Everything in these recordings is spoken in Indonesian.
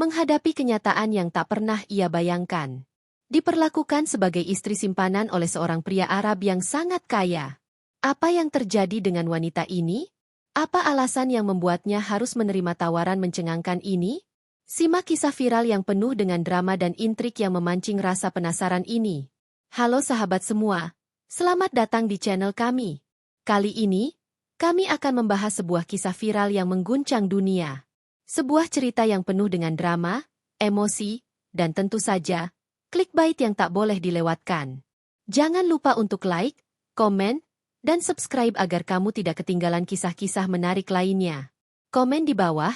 menghadapi kenyataan yang tak pernah ia bayangkan. Diperlakukan sebagai istri simpanan oleh seorang pria Arab yang sangat kaya. Apa yang terjadi dengan wanita ini? Apa alasan yang membuatnya harus menerima tawaran mencengangkan ini? Simak kisah viral yang penuh dengan drama dan intrik yang memancing rasa penasaran ini. Halo sahabat semua, selamat datang di channel kami. Kali ini, kami akan membahas sebuah kisah viral yang mengguncang dunia. Sebuah cerita yang penuh dengan drama, emosi, dan tentu saja, clickbait yang tak boleh dilewatkan. Jangan lupa untuk like, komen, dan subscribe agar kamu tidak ketinggalan kisah-kisah menarik lainnya. Komen di bawah,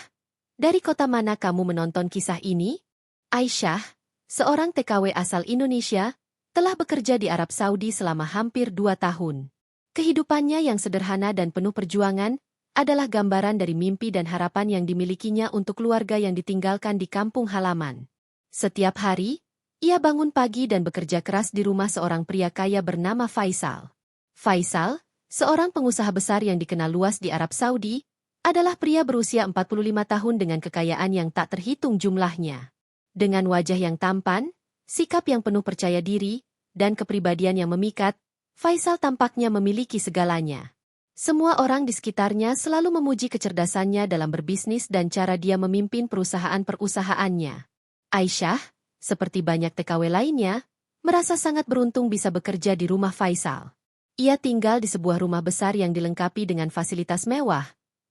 dari kota mana kamu menonton kisah ini? Aisyah, seorang TKW asal Indonesia, telah bekerja di Arab Saudi selama hampir 2 tahun. Kehidupannya yang sederhana dan penuh perjuangan adalah gambaran dari mimpi dan harapan yang dimilikinya untuk keluarga yang ditinggalkan di kampung halaman. Setiap hari, ia bangun pagi dan bekerja keras di rumah seorang pria kaya bernama Faisal. Faisal, seorang pengusaha besar yang dikenal luas di Arab Saudi, adalah pria berusia 45 tahun dengan kekayaan yang tak terhitung jumlahnya. Dengan wajah yang tampan, sikap yang penuh percaya diri, dan kepribadian yang memikat, Faisal tampaknya memiliki segalanya. Semua orang di sekitarnya selalu memuji kecerdasannya dalam berbisnis dan cara dia memimpin perusahaan-perusahaannya. Aisyah, seperti banyak TKW lainnya, merasa sangat beruntung bisa bekerja di rumah Faisal. Ia tinggal di sebuah rumah besar yang dilengkapi dengan fasilitas mewah.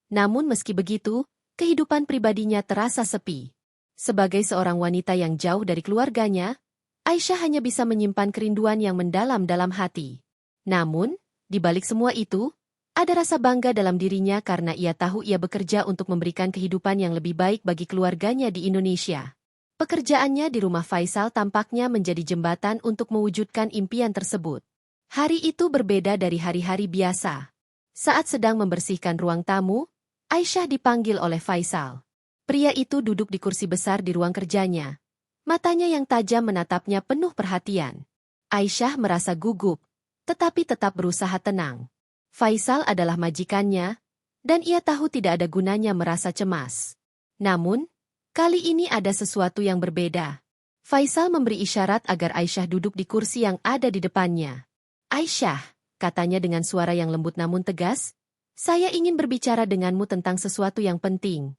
Namun meski begitu, kehidupan pribadinya terasa sepi. Sebagai seorang wanita yang jauh dari keluarganya, Aisyah hanya bisa menyimpan kerinduan yang mendalam dalam hati. Namun, di balik semua itu, ada rasa bangga dalam dirinya karena ia tahu ia bekerja untuk memberikan kehidupan yang lebih baik bagi keluarganya di Indonesia. Pekerjaannya di rumah Faisal tampaknya menjadi jembatan untuk mewujudkan impian tersebut. Hari itu berbeda dari hari-hari biasa. Saat sedang membersihkan ruang tamu, Aisyah dipanggil oleh Faisal. Pria itu duduk di kursi besar di ruang kerjanya. Matanya yang tajam menatapnya penuh perhatian. Aisyah merasa gugup, tetapi tetap berusaha tenang. Faisal adalah majikannya, dan ia tahu tidak ada gunanya merasa cemas. Namun, kali ini ada sesuatu yang berbeda. Faisal memberi isyarat agar Aisyah duduk di kursi yang ada di depannya. Aisyah, katanya dengan suara yang lembut namun tegas, saya ingin berbicara denganmu tentang sesuatu yang penting.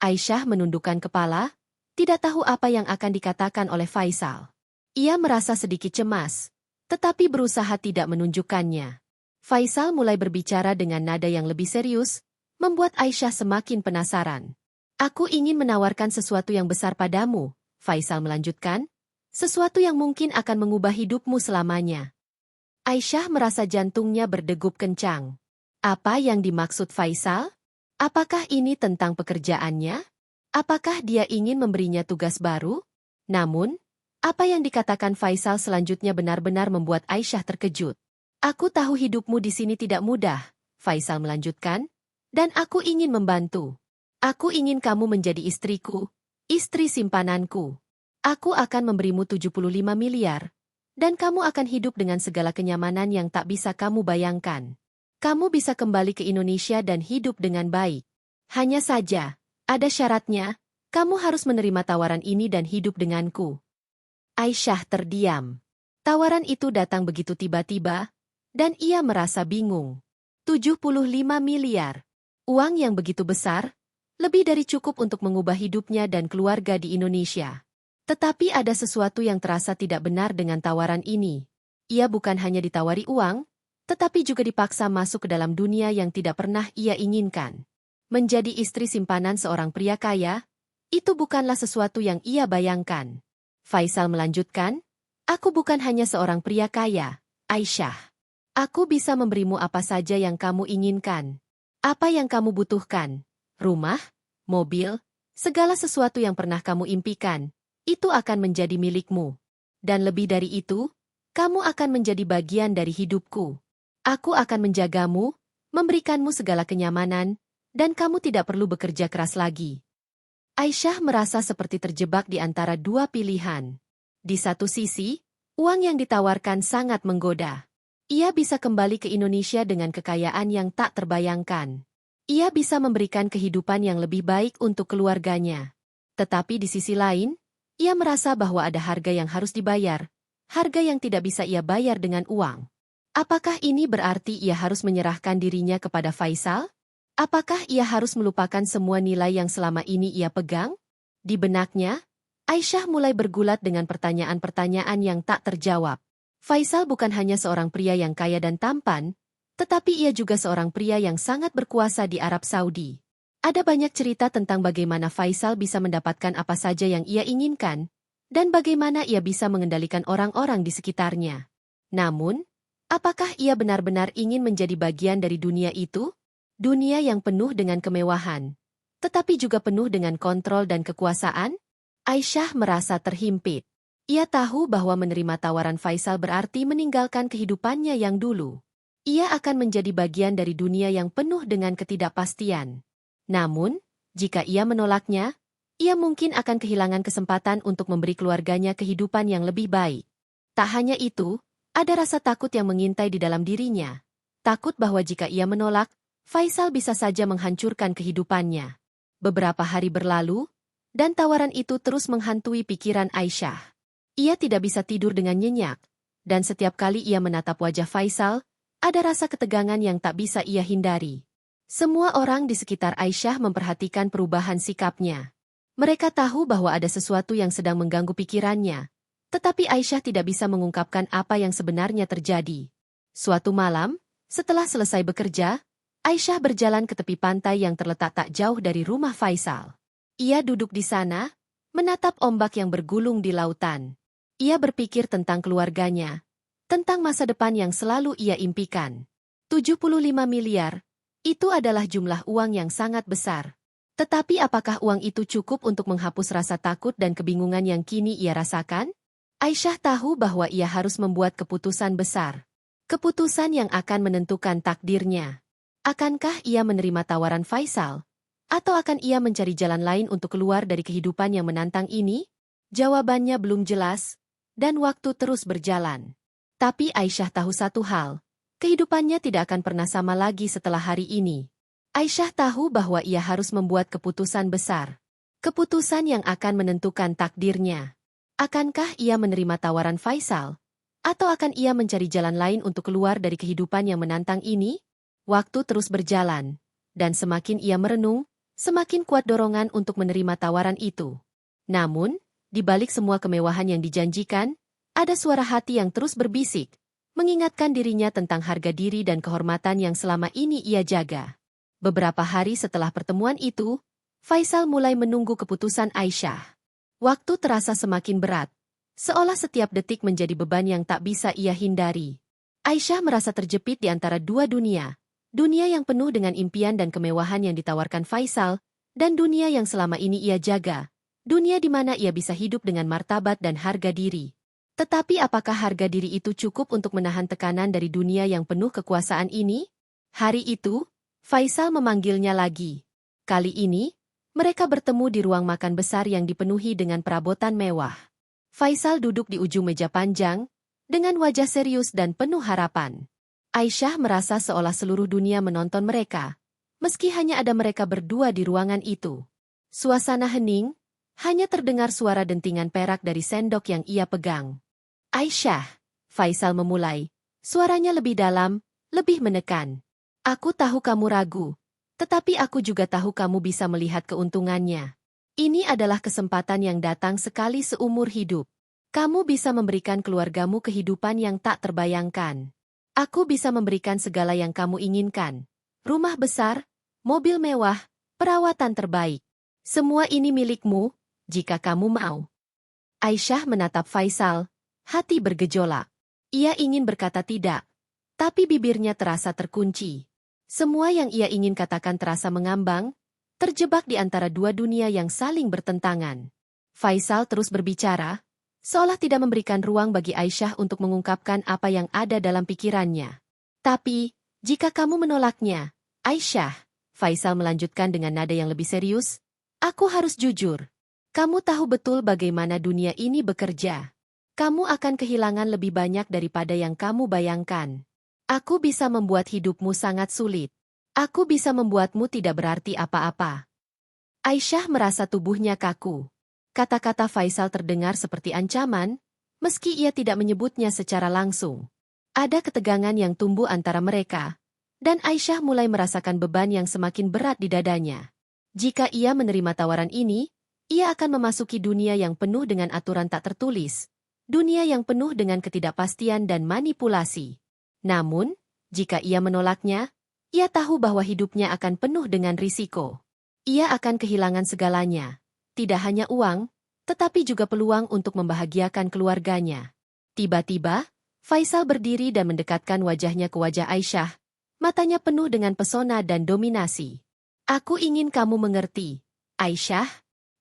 Aisyah menundukkan kepala, tidak tahu apa yang akan dikatakan oleh Faisal. Ia merasa sedikit cemas, tetapi berusaha tidak menunjukkannya. Faisal mulai berbicara dengan nada yang lebih serius, membuat Aisyah semakin penasaran. Aku ingin menawarkan sesuatu yang besar padamu, Faisal melanjutkan, sesuatu yang mungkin akan mengubah hidupmu selamanya. Aisyah merasa jantungnya berdegup kencang. Apa yang dimaksud Faisal? Apakah ini tentang pekerjaannya? Apakah dia ingin memberinya tugas baru? Namun, apa yang dikatakan Faisal selanjutnya benar-benar membuat Aisyah terkejut. Aku tahu hidupmu di sini tidak mudah, Faisal melanjutkan, dan aku ingin membantu. Aku ingin kamu menjadi istriku, istri simpananku. Aku akan memberimu 75 miliar, dan kamu akan hidup dengan segala kenyamanan yang tak bisa kamu bayangkan. Kamu bisa kembali ke Indonesia dan hidup dengan baik. Hanya saja, ada syaratnya, kamu harus menerima tawaran ini dan hidup denganku. Aisyah terdiam. Tawaran itu datang begitu tiba-tiba, dan ia merasa bingung. 75 miliar. Uang yang begitu besar, lebih dari cukup untuk mengubah hidupnya dan keluarga di Indonesia. Tetapi ada sesuatu yang terasa tidak benar dengan tawaran ini. Ia bukan hanya ditawari uang, tetapi juga dipaksa masuk ke dalam dunia yang tidak pernah ia inginkan. Menjadi istri simpanan seorang pria kaya, itu bukanlah sesuatu yang ia bayangkan. Faisal melanjutkan, aku bukan hanya seorang pria kaya, Aisyah. Aku bisa memberimu apa saja yang kamu inginkan. Apa yang kamu butuhkan? Rumah, mobil, segala sesuatu yang pernah kamu impikan, itu akan menjadi milikmu. Dan lebih dari itu, kamu akan menjadi bagian dari hidupku. Aku akan menjagamu, memberikanmu segala kenyamanan, dan kamu tidak perlu bekerja keras lagi. Aisyah merasa seperti terjebak di antara dua pilihan. Di satu sisi, uang yang ditawarkan sangat menggoda. Ia bisa kembali ke Indonesia dengan kekayaan yang tak terbayangkan. Ia bisa memberikan kehidupan yang lebih baik untuk keluarganya. Tetapi di sisi lain, ia merasa bahwa ada harga yang harus dibayar, harga yang tidak bisa ia bayar dengan uang. Apakah ini berarti ia harus menyerahkan dirinya kepada Faisal? Apakah ia harus melupakan semua nilai yang selama ini ia pegang? Di benaknya, Aisyah mulai bergulat dengan pertanyaan-pertanyaan yang tak terjawab. Faisal bukan hanya seorang pria yang kaya dan tampan, tetapi ia juga seorang pria yang sangat berkuasa di Arab Saudi. Ada banyak cerita tentang bagaimana Faisal bisa mendapatkan apa saja yang ia inginkan, dan bagaimana ia bisa mengendalikan orang-orang di sekitarnya. Namun, apakah ia benar-benar ingin menjadi bagian dari dunia itu? Dunia yang penuh dengan kemewahan, tetapi juga penuh dengan kontrol dan kekuasaan? Aisyah merasa terhimpit. Ia tahu bahwa menerima tawaran Faisal berarti meninggalkan kehidupannya yang dulu. Ia akan menjadi bagian dari dunia yang penuh dengan ketidakpastian. Namun, jika ia menolaknya, ia mungkin akan kehilangan kesempatan untuk memberi keluarganya kehidupan yang lebih baik. Tak hanya itu, ada rasa takut yang mengintai di dalam dirinya. Takut bahwa jika ia menolak, Faisal bisa saja menghancurkan kehidupannya. Beberapa hari berlalu, dan tawaran itu terus menghantui pikiran Aisyah. Ia tidak bisa tidur dengan nyenyak, dan setiap kali ia menatap wajah Faisal, ada rasa ketegangan yang tak bisa ia hindari. Semua orang di sekitar Aisyah memperhatikan perubahan sikapnya. Mereka tahu bahwa ada sesuatu yang sedang mengganggu pikirannya, tetapi Aisyah tidak bisa mengungkapkan apa yang sebenarnya terjadi. Suatu malam, setelah selesai bekerja, Aisyah berjalan ke tepi pantai yang terletak tak jauh dari rumah Faisal. Ia duduk di sana, menatap ombak yang bergulung di lautan. Ia berpikir tentang keluarganya, tentang masa depan yang selalu ia impikan. 75 miliar. Itu adalah jumlah uang yang sangat besar. Tetapi apakah uang itu cukup untuk menghapus rasa takut dan kebingungan yang kini ia rasakan? Aisyah tahu bahwa ia harus membuat keputusan besar. Keputusan yang akan menentukan takdirnya. Akankah ia menerima tawaran Faisal? Atau akan ia mencari jalan lain untuk keluar dari kehidupan yang menantang ini? Jawabannya belum jelas, dan waktu terus berjalan. Tapi Aisyah tahu satu hal. Kehidupannya tidak akan pernah sama lagi setelah hari ini. Aisyah tahu bahwa ia harus membuat keputusan besar. Keputusan yang akan menentukan takdirnya. Akankah ia menerima tawaran Faisal? Atau akan ia mencari jalan lain untuk keluar dari kehidupan yang menantang ini? Waktu terus berjalan. Dan semakin ia merenung, semakin kuat dorongan untuk menerima tawaran itu. Namun, di balik semua kemewahan yang dijanjikan, ada suara hati yang terus berbisik, mengingatkan dirinya tentang harga diri dan kehormatan yang selama ini ia jaga. Beberapa hari setelah pertemuan itu, Faisal mulai menunggu keputusan Aisyah. Waktu terasa semakin berat, seolah setiap detik menjadi beban yang tak bisa ia hindari. Aisyah merasa terjepit di antara dua dunia, dunia yang penuh dengan impian dan kemewahan yang ditawarkan Faisal, dan dunia yang selama ini ia jaga, dunia di mana ia bisa hidup dengan martabat dan harga diri. Tetapi apakah harga diri itu cukup untuk menahan tekanan dari dunia yang penuh kekuasaan ini? Hari itu, Faisal memanggilnya lagi. Kali ini, mereka bertemu di ruang makan besar yang dipenuhi dengan perabotan mewah. Faisal duduk di ujung meja panjang, dengan wajah serius dan penuh harapan. Aisyah merasa seolah seluruh dunia menonton mereka, meski hanya ada mereka berdua di ruangan itu. Suasana hening, hanya terdengar suara dentingan perak dari sendok yang ia pegang. Aisyah, Faisal memulai, suaranya lebih dalam, lebih menekan. Aku tahu kamu ragu, tetapi aku juga tahu kamu bisa melihat keuntungannya. Ini adalah kesempatan yang datang sekali seumur hidup. Kamu bisa memberikan keluargamu kehidupan yang tak terbayangkan. Aku bisa memberikan segala yang kamu inginkan. Rumah besar, mobil mewah, perawatan terbaik. Semua ini milikmu, jika kamu mau. Aisyah menatap Faisal. Hati bergejolak. Ia ingin berkata tidak, tapi bibirnya terasa terkunci. Semua yang ia ingin katakan terasa mengambang, terjebak di antara dua dunia yang saling bertentangan. Faisal terus berbicara, seolah tidak memberikan ruang bagi Aisyah untuk mengungkapkan apa yang ada dalam pikirannya. Tapi, jika kamu menolaknya, Aisyah, Faisal melanjutkan dengan nada yang lebih serius, aku harus jujur. Kamu tahu betul bagaimana dunia ini bekerja. Kamu akan kehilangan lebih banyak daripada yang kamu bayangkan. Aku bisa membuat hidupmu sangat sulit. Aku bisa membuatmu tidak berarti apa-apa. Aisyah merasa tubuhnya kaku. Kata-kata Faisal terdengar seperti ancaman, meski ia tidak menyebutnya secara langsung. Ada ketegangan yang tumbuh antara mereka, dan Aisyah mulai merasakan beban yang semakin berat di dadanya. Jika ia menerima tawaran ini, ia akan memasuki dunia yang penuh dengan aturan tak tertulis, dunia yang penuh dengan ketidakpastian dan manipulasi. Namun, jika ia menolaknya, ia tahu bahwa hidupnya akan penuh dengan risiko. Ia akan kehilangan segalanya, tidak hanya uang, tetapi juga peluang untuk membahagiakan keluarganya. Tiba-tiba, Faisal berdiri dan mendekatkan wajahnya ke wajah Aisyah, matanya penuh dengan pesona dan dominasi. Aku ingin kamu mengerti, Aisyah,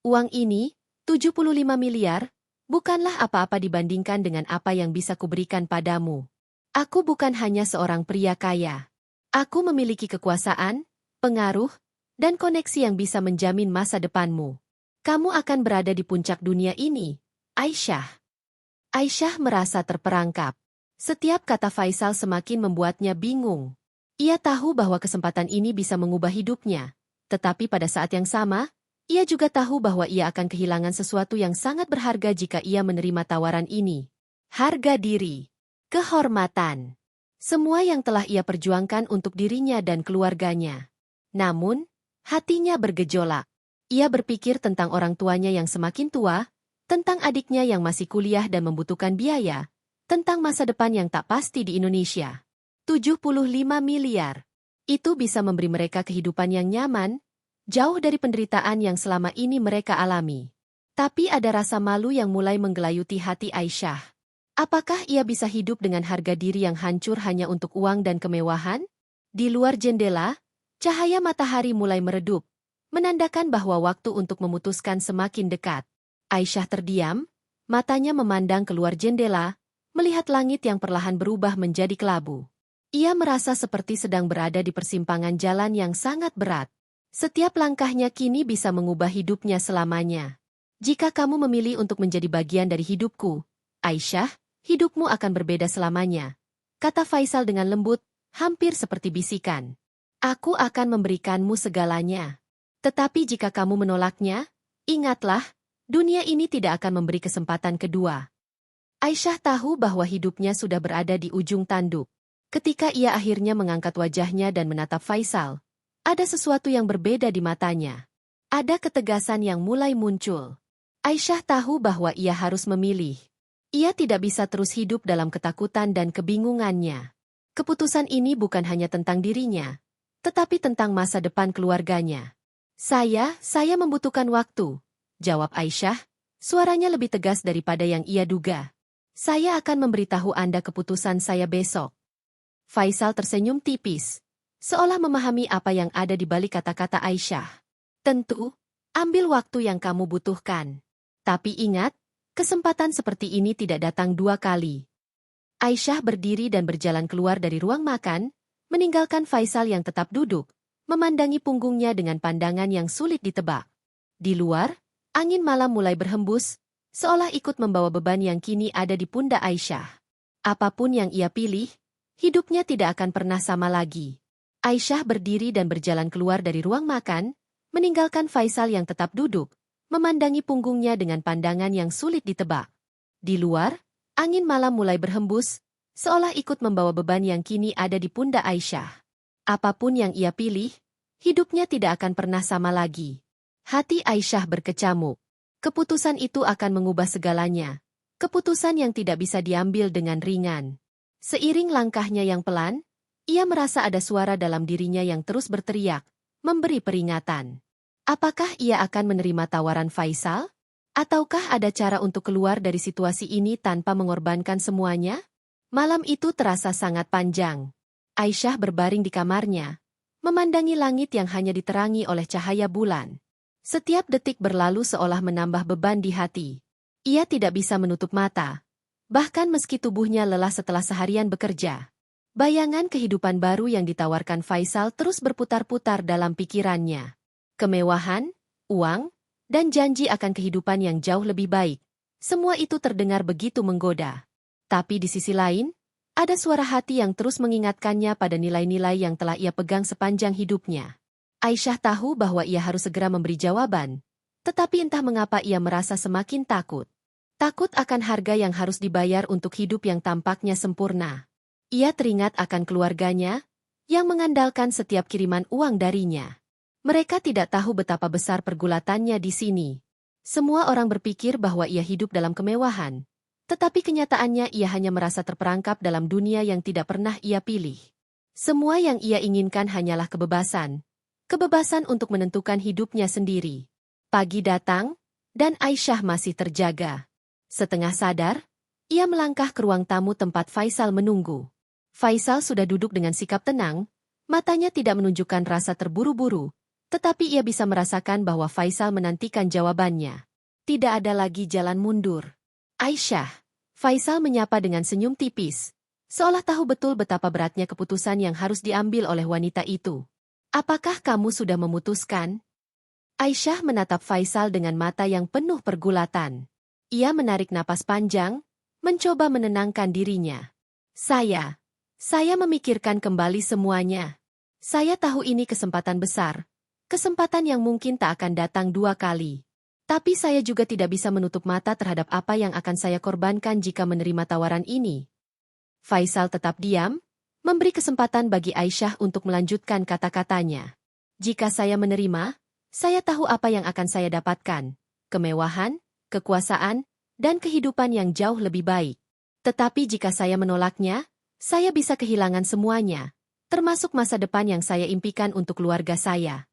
uang ini, 75 miliar, bukanlah apa-apa dibandingkan dengan apa yang bisa kuberikan padamu. Aku bukan hanya seorang pria kaya. Aku memiliki kekuasaan, pengaruh, dan koneksi yang bisa menjamin masa depanmu. Kamu akan berada di puncak dunia ini, Aisyah. Aisyah merasa terperangkap. Setiap kata Faisal semakin membuatnya bingung. Ia tahu bahwa kesempatan ini bisa mengubah hidupnya. Tetapi pada saat yang sama, ia juga tahu bahwa ia akan kehilangan sesuatu yang sangat berharga jika ia menerima tawaran ini. Harga diri, kehormatan, semua yang telah ia perjuangkan untuk dirinya dan keluarganya. Namun, hatinya bergejolak. Ia berpikir tentang orang tuanya yang semakin tua, tentang adiknya yang masih kuliah dan membutuhkan biaya, tentang masa depan yang tak pasti di Indonesia. 75 miliar. Itu bisa memberi mereka kehidupan yang nyaman, jauh dari penderitaan yang selama ini mereka alami. Tapi ada rasa malu yang mulai menggelayuti hati Aisyah. Apakah ia bisa hidup dengan harga diri yang hancur hanya untuk uang dan kemewahan? Di luar jendela, cahaya matahari mulai meredup, menandakan bahwa waktu untuk memutuskan semakin dekat. Aisyah terdiam, matanya memandang keluar jendela, melihat langit yang perlahan berubah menjadi kelabu. Ia merasa seperti sedang berada di persimpangan jalan yang sangat berat. Setiap langkahnya kini bisa mengubah hidupnya selamanya. Jika kamu memilih untuk menjadi bagian dari hidupku, Aisyah, hidupmu akan berbeda selamanya, kata Faisal dengan lembut, hampir seperti bisikan. Aku akan memberikanmu segalanya. Tetapi jika kamu menolaknya, ingatlah, dunia ini tidak akan memberi kesempatan kedua. Aisyah tahu bahwa hidupnya sudah berada di ujung tanduk. Ketika ia akhirnya mengangkat wajahnya dan menatap Faisal, ada sesuatu yang berbeda di matanya. Ada ketegasan yang mulai muncul. Aisyah tahu bahwa ia harus memilih. Ia tidak bisa terus hidup dalam ketakutan dan kebingungannya. Keputusan ini bukan hanya tentang dirinya, tetapi tentang masa depan keluarganya. Saya membutuhkan waktu, jawab Aisyah, suaranya lebih tegas daripada yang ia duga. Saya akan memberitahu Anda keputusan saya besok. Faisal tersenyum tipis, seolah memahami apa yang ada di balik kata-kata Aisyah. Tentu, ambil waktu yang kamu butuhkan. Tapi ingat, kesempatan seperti ini tidak datang dua kali. Aisyah berdiri dan berjalan keluar dari ruang makan, meninggalkan Faisal yang tetap duduk, memandangi punggungnya dengan pandangan yang sulit ditebak. Di luar, angin malam mulai berhembus, seolah ikut membawa beban yang kini ada di pundak Aisyah. Apapun yang ia pilih, hidupnya tidak akan pernah sama lagi. Aisyah berdiri dan berjalan keluar dari ruang makan, meninggalkan Faisal yang tetap duduk, memandangi punggungnya dengan pandangan yang sulit ditebak. Di luar, angin malam mulai berhembus, seolah ikut membawa beban yang kini ada di pundak Aisyah. Apapun yang ia pilih, hidupnya tidak akan pernah sama lagi. Hati Aisyah berkecamuk. Keputusan itu akan mengubah segalanya. Keputusan yang tidak bisa diambil dengan ringan. Seiring langkahnya yang pelan, ia merasa ada suara dalam dirinya yang terus berteriak, memberi peringatan. Apakah ia akan menerima tawaran Faisal? Ataukah ada cara untuk keluar dari situasi ini tanpa mengorbankan semuanya? Malam itu terasa sangat panjang. Aisyah berbaring di kamarnya, memandangi langit yang hanya diterangi oleh cahaya bulan. Setiap detik berlalu seolah menambah beban di hati. Ia tidak bisa menutup mata, bahkan meski tubuhnya lelah setelah seharian bekerja. Bayangan kehidupan baru yang ditawarkan Faisal terus berputar-putar dalam pikirannya. Kemewahan, uang, dan janji akan kehidupan yang jauh lebih baik. Semua itu terdengar begitu menggoda. Tapi di sisi lain, ada suara hati yang terus mengingatkannya pada nilai-nilai yang telah ia pegang sepanjang hidupnya. Aisyah tahu bahwa ia harus segera memberi jawaban, tetapi entah mengapa ia merasa semakin takut. Takut akan harga yang harus dibayar untuk hidup yang tampaknya sempurna. Ia teringat akan keluarganya, yang mengandalkan setiap kiriman uang darinya. Mereka tidak tahu betapa besar pergulatannya di sini. Semua orang berpikir bahwa ia hidup dalam kemewahan, tetapi kenyataannya ia hanya merasa terperangkap dalam dunia yang tidak pernah ia pilih. Semua yang ia inginkan hanyalah kebebasan. Kebebasan untuk menentukan hidupnya sendiri. Pagi datang, dan Aisyah masih terjaga. Setengah sadar, ia melangkah ke ruang tamu tempat Faisal menunggu. Faisal sudah duduk dengan sikap tenang, matanya tidak menunjukkan rasa terburu-buru, tetapi ia bisa merasakan bahwa Faisal menantikan jawabannya. Tidak ada lagi jalan mundur. Aisyah, Faisal menyapa dengan senyum tipis, seolah tahu betul betapa beratnya keputusan yang harus diambil oleh wanita itu. Apakah kamu sudah memutuskan? Aisyah menatap Faisal dengan mata yang penuh pergulatan. Ia menarik napas panjang, mencoba menenangkan dirinya. Saya memikirkan kembali semuanya. Saya tahu ini kesempatan besar, kesempatan yang mungkin tak akan datang dua kali. Tapi saya juga tidak bisa menutup mata terhadap apa yang akan saya korbankan jika menerima tawaran ini. Faisal tetap diam, memberi kesempatan bagi Aisyah untuk melanjutkan kata-katanya. Jika saya menerima, saya tahu apa yang akan saya dapatkan. Kemewahan, kekuasaan, dan kehidupan yang jauh lebih baik. Tetapi jika saya menolaknya, saya bisa kehilangan semuanya, termasuk masa depan yang saya impikan untuk keluarga saya.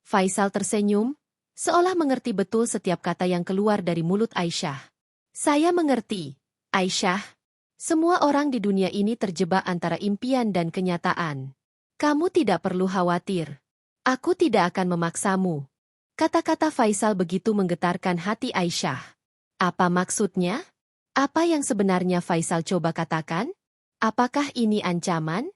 Faisal tersenyum, seolah mengerti betul setiap kata yang keluar dari mulut Aisyah. Saya mengerti, Aisyah. Semua orang di dunia ini terjebak antara impian dan kenyataan. Kamu tidak perlu khawatir. Aku tidak akan memaksamu. Kata-kata Faisal begitu menggetarkan hati Aisyah. Apa maksudnya? Apa yang sebenarnya Faisal coba katakan? Apakah ini ancaman?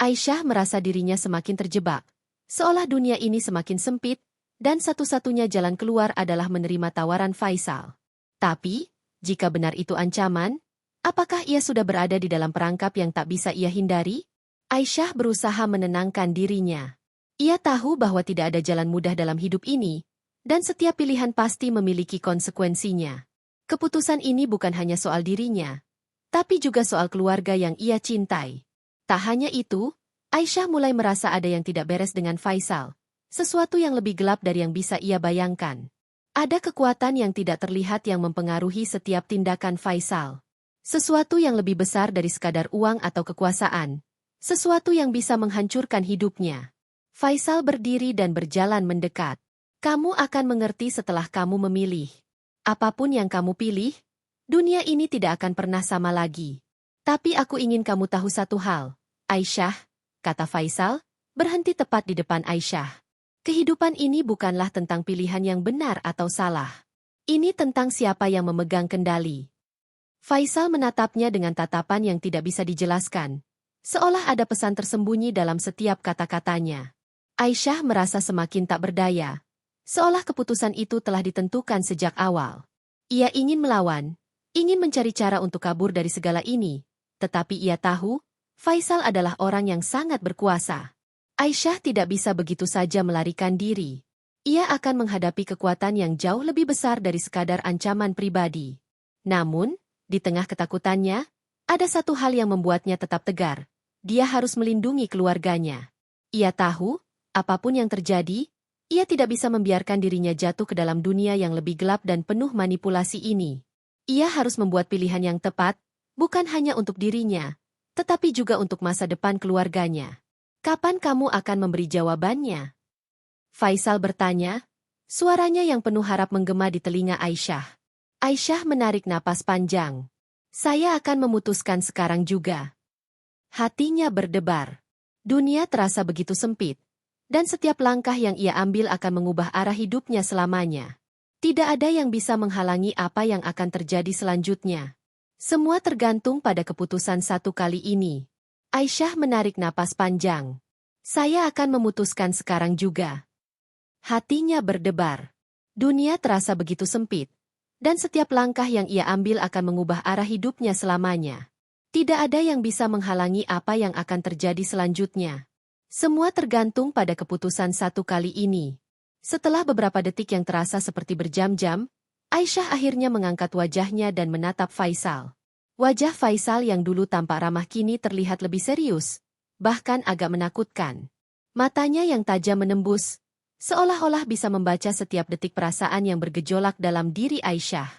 Aisyah merasa dirinya semakin terjebak, seolah dunia ini semakin sempit, dan satu-satunya jalan keluar adalah menerima tawaran Faisal. Tapi, jika benar itu ancaman, apakah ia sudah berada di dalam perangkap yang tak bisa ia hindari? Aisyah berusaha menenangkan dirinya. Ia tahu bahwa tidak ada jalan mudah dalam hidup ini, dan setiap pilihan pasti memiliki konsekuensinya. Keputusan ini bukan hanya soal dirinya, tapi juga soal keluarga yang ia cintai. Tak hanya itu, Aisyah mulai merasa ada yang tidak beres dengan Faisal, sesuatu yang lebih gelap dari yang bisa ia bayangkan. Ada kekuatan yang tidak terlihat yang mempengaruhi setiap tindakan Faisal. Sesuatu yang lebih besar dari sekadar uang atau kekuasaan. Sesuatu yang bisa menghancurkan hidupnya. Faisal berdiri dan berjalan mendekat. Kamu akan mengerti setelah kamu memilih. Apapun yang kamu pilih, dunia ini tidak akan pernah sama lagi. Tapi aku ingin kamu tahu satu hal, Aisyah, kata Faisal, berhenti tepat di depan Aisyah. Kehidupan ini bukanlah tentang pilihan yang benar atau salah. Ini tentang siapa yang memegang kendali. Faisal menatapnya dengan tatapan yang tidak bisa dijelaskan, seolah ada pesan tersembunyi dalam setiap kata-katanya. Aisyah merasa semakin tak berdaya, seolah keputusan itu telah ditentukan sejak awal. Ia ingin melawan, ingin mencari cara untuk kabur dari segala ini, tetapi ia tahu, Faisal adalah orang yang sangat berkuasa. Aisyah tidak bisa begitu saja melarikan diri. Ia akan menghadapi kekuatan yang jauh lebih besar dari sekadar ancaman pribadi. Namun, di tengah ketakutannya, ada satu hal yang membuatnya tetap tegar. Dia harus melindungi keluarganya. Ia tahu, apapun yang terjadi, ia tidak bisa membiarkan dirinya jatuh ke dalam dunia yang lebih gelap dan penuh manipulasi ini. Ia harus membuat pilihan yang tepat, bukan hanya untuk dirinya, tetapi juga untuk masa depan keluarganya. Kapan kamu akan memberi jawabannya? Faisal bertanya, suaranya yang penuh harap menggema di telinga Aisyah. Aisyah menarik napas panjang. Saya akan memutuskan sekarang juga. Hatinya berdebar. Dunia terasa begitu sempit, dan setiap langkah yang ia ambil akan mengubah arah hidupnya selamanya. Tidak ada yang bisa menghalangi apa yang akan terjadi selanjutnya. Semua tergantung pada keputusan satu kali ini. Aisyah menarik napas panjang. Saya akan memutuskan sekarang juga. Hatinya berdebar. Dunia terasa begitu sempit, dan setiap langkah yang ia ambil akan mengubah arah hidupnya selamanya. Tidak ada yang bisa menghalangi apa yang akan terjadi selanjutnya. Semua tergantung pada keputusan satu kali ini. Setelah beberapa detik yang terasa seperti berjam-jam, Aisyah akhirnya mengangkat wajahnya dan menatap Faisal. Wajah Faisal yang dulu tampak ramah kini terlihat lebih serius, bahkan agak menakutkan. Matanya yang tajam menembus, seolah-olah bisa membaca setiap detik perasaan yang bergejolak dalam diri Aisyah.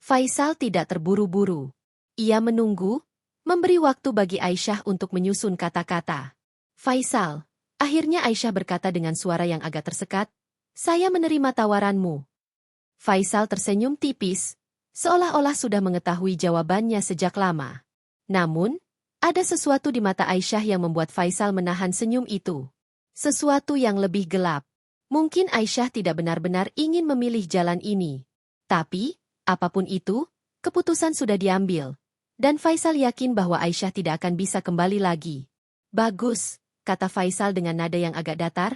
Faisal tidak terburu-buru. Ia menunggu, memberi waktu bagi Aisyah untuk menyusun kata-kata. Faisal, akhirnya Aisyah berkata dengan suara yang agak tersekat, "Saya menerima tawaranmu." Faisal tersenyum tipis, seolah-olah sudah mengetahui jawabannya sejak lama. Namun, ada sesuatu di mata Aisyah yang membuat Faisal menahan senyum itu. Sesuatu yang lebih gelap. Mungkin Aisyah tidak benar-benar ingin memilih jalan ini. Tapi, apapun itu, keputusan sudah diambil. Dan Faisal yakin bahwa Aisyah tidak akan bisa kembali lagi. "Bagus," kata Faisal dengan nada yang agak datar.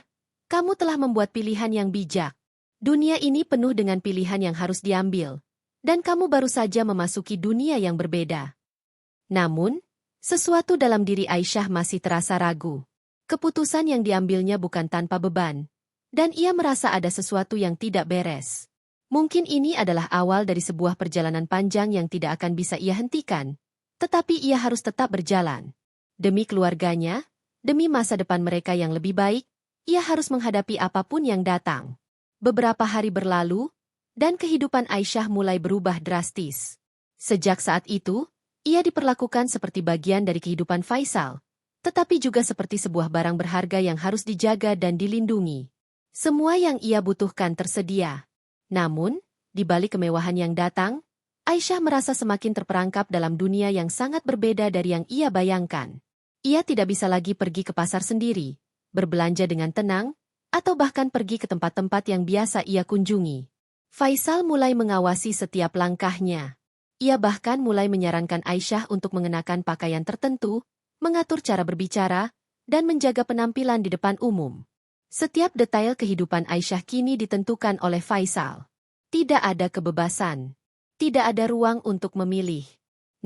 "Kamu telah membuat pilihan yang bijak. Dunia ini penuh dengan pilihan yang harus diambil. Dan kamu baru saja memasuki dunia yang berbeda." Namun, sesuatu dalam diri Aisyah masih terasa ragu. Keputusan yang diambilnya bukan tanpa beban. Dan ia merasa ada sesuatu yang tidak beres. Mungkin ini adalah awal dari sebuah perjalanan panjang yang tidak akan bisa ia hentikan. Tetapi ia harus tetap berjalan. Demi keluarganya, demi masa depan mereka yang lebih baik, ia harus menghadapi apapun yang datang. Beberapa hari berlalu, dan kehidupan Aisyah mulai berubah drastis. Sejak saat itu, ia diperlakukan seperti bagian dari kehidupan Faisal, tetapi juga seperti sebuah barang berharga yang harus dijaga dan dilindungi. Semua yang ia butuhkan tersedia. Namun, di balik kemewahan yang datang, Aisyah merasa semakin terperangkap dalam dunia yang sangat berbeda dari yang ia bayangkan. Ia tidak bisa lagi pergi ke pasar sendiri, berbelanja dengan tenang, atau bahkan pergi ke tempat-tempat yang biasa ia kunjungi. Faisal mulai mengawasi setiap langkahnya. Ia bahkan mulai menyarankan Aisyah untuk mengenakan pakaian tertentu, mengatur cara berbicara, dan menjaga penampilan di depan umum. Setiap detail kehidupan Aisyah kini ditentukan oleh Faisal. Tidak ada kebebasan. Tidak ada ruang untuk memilih.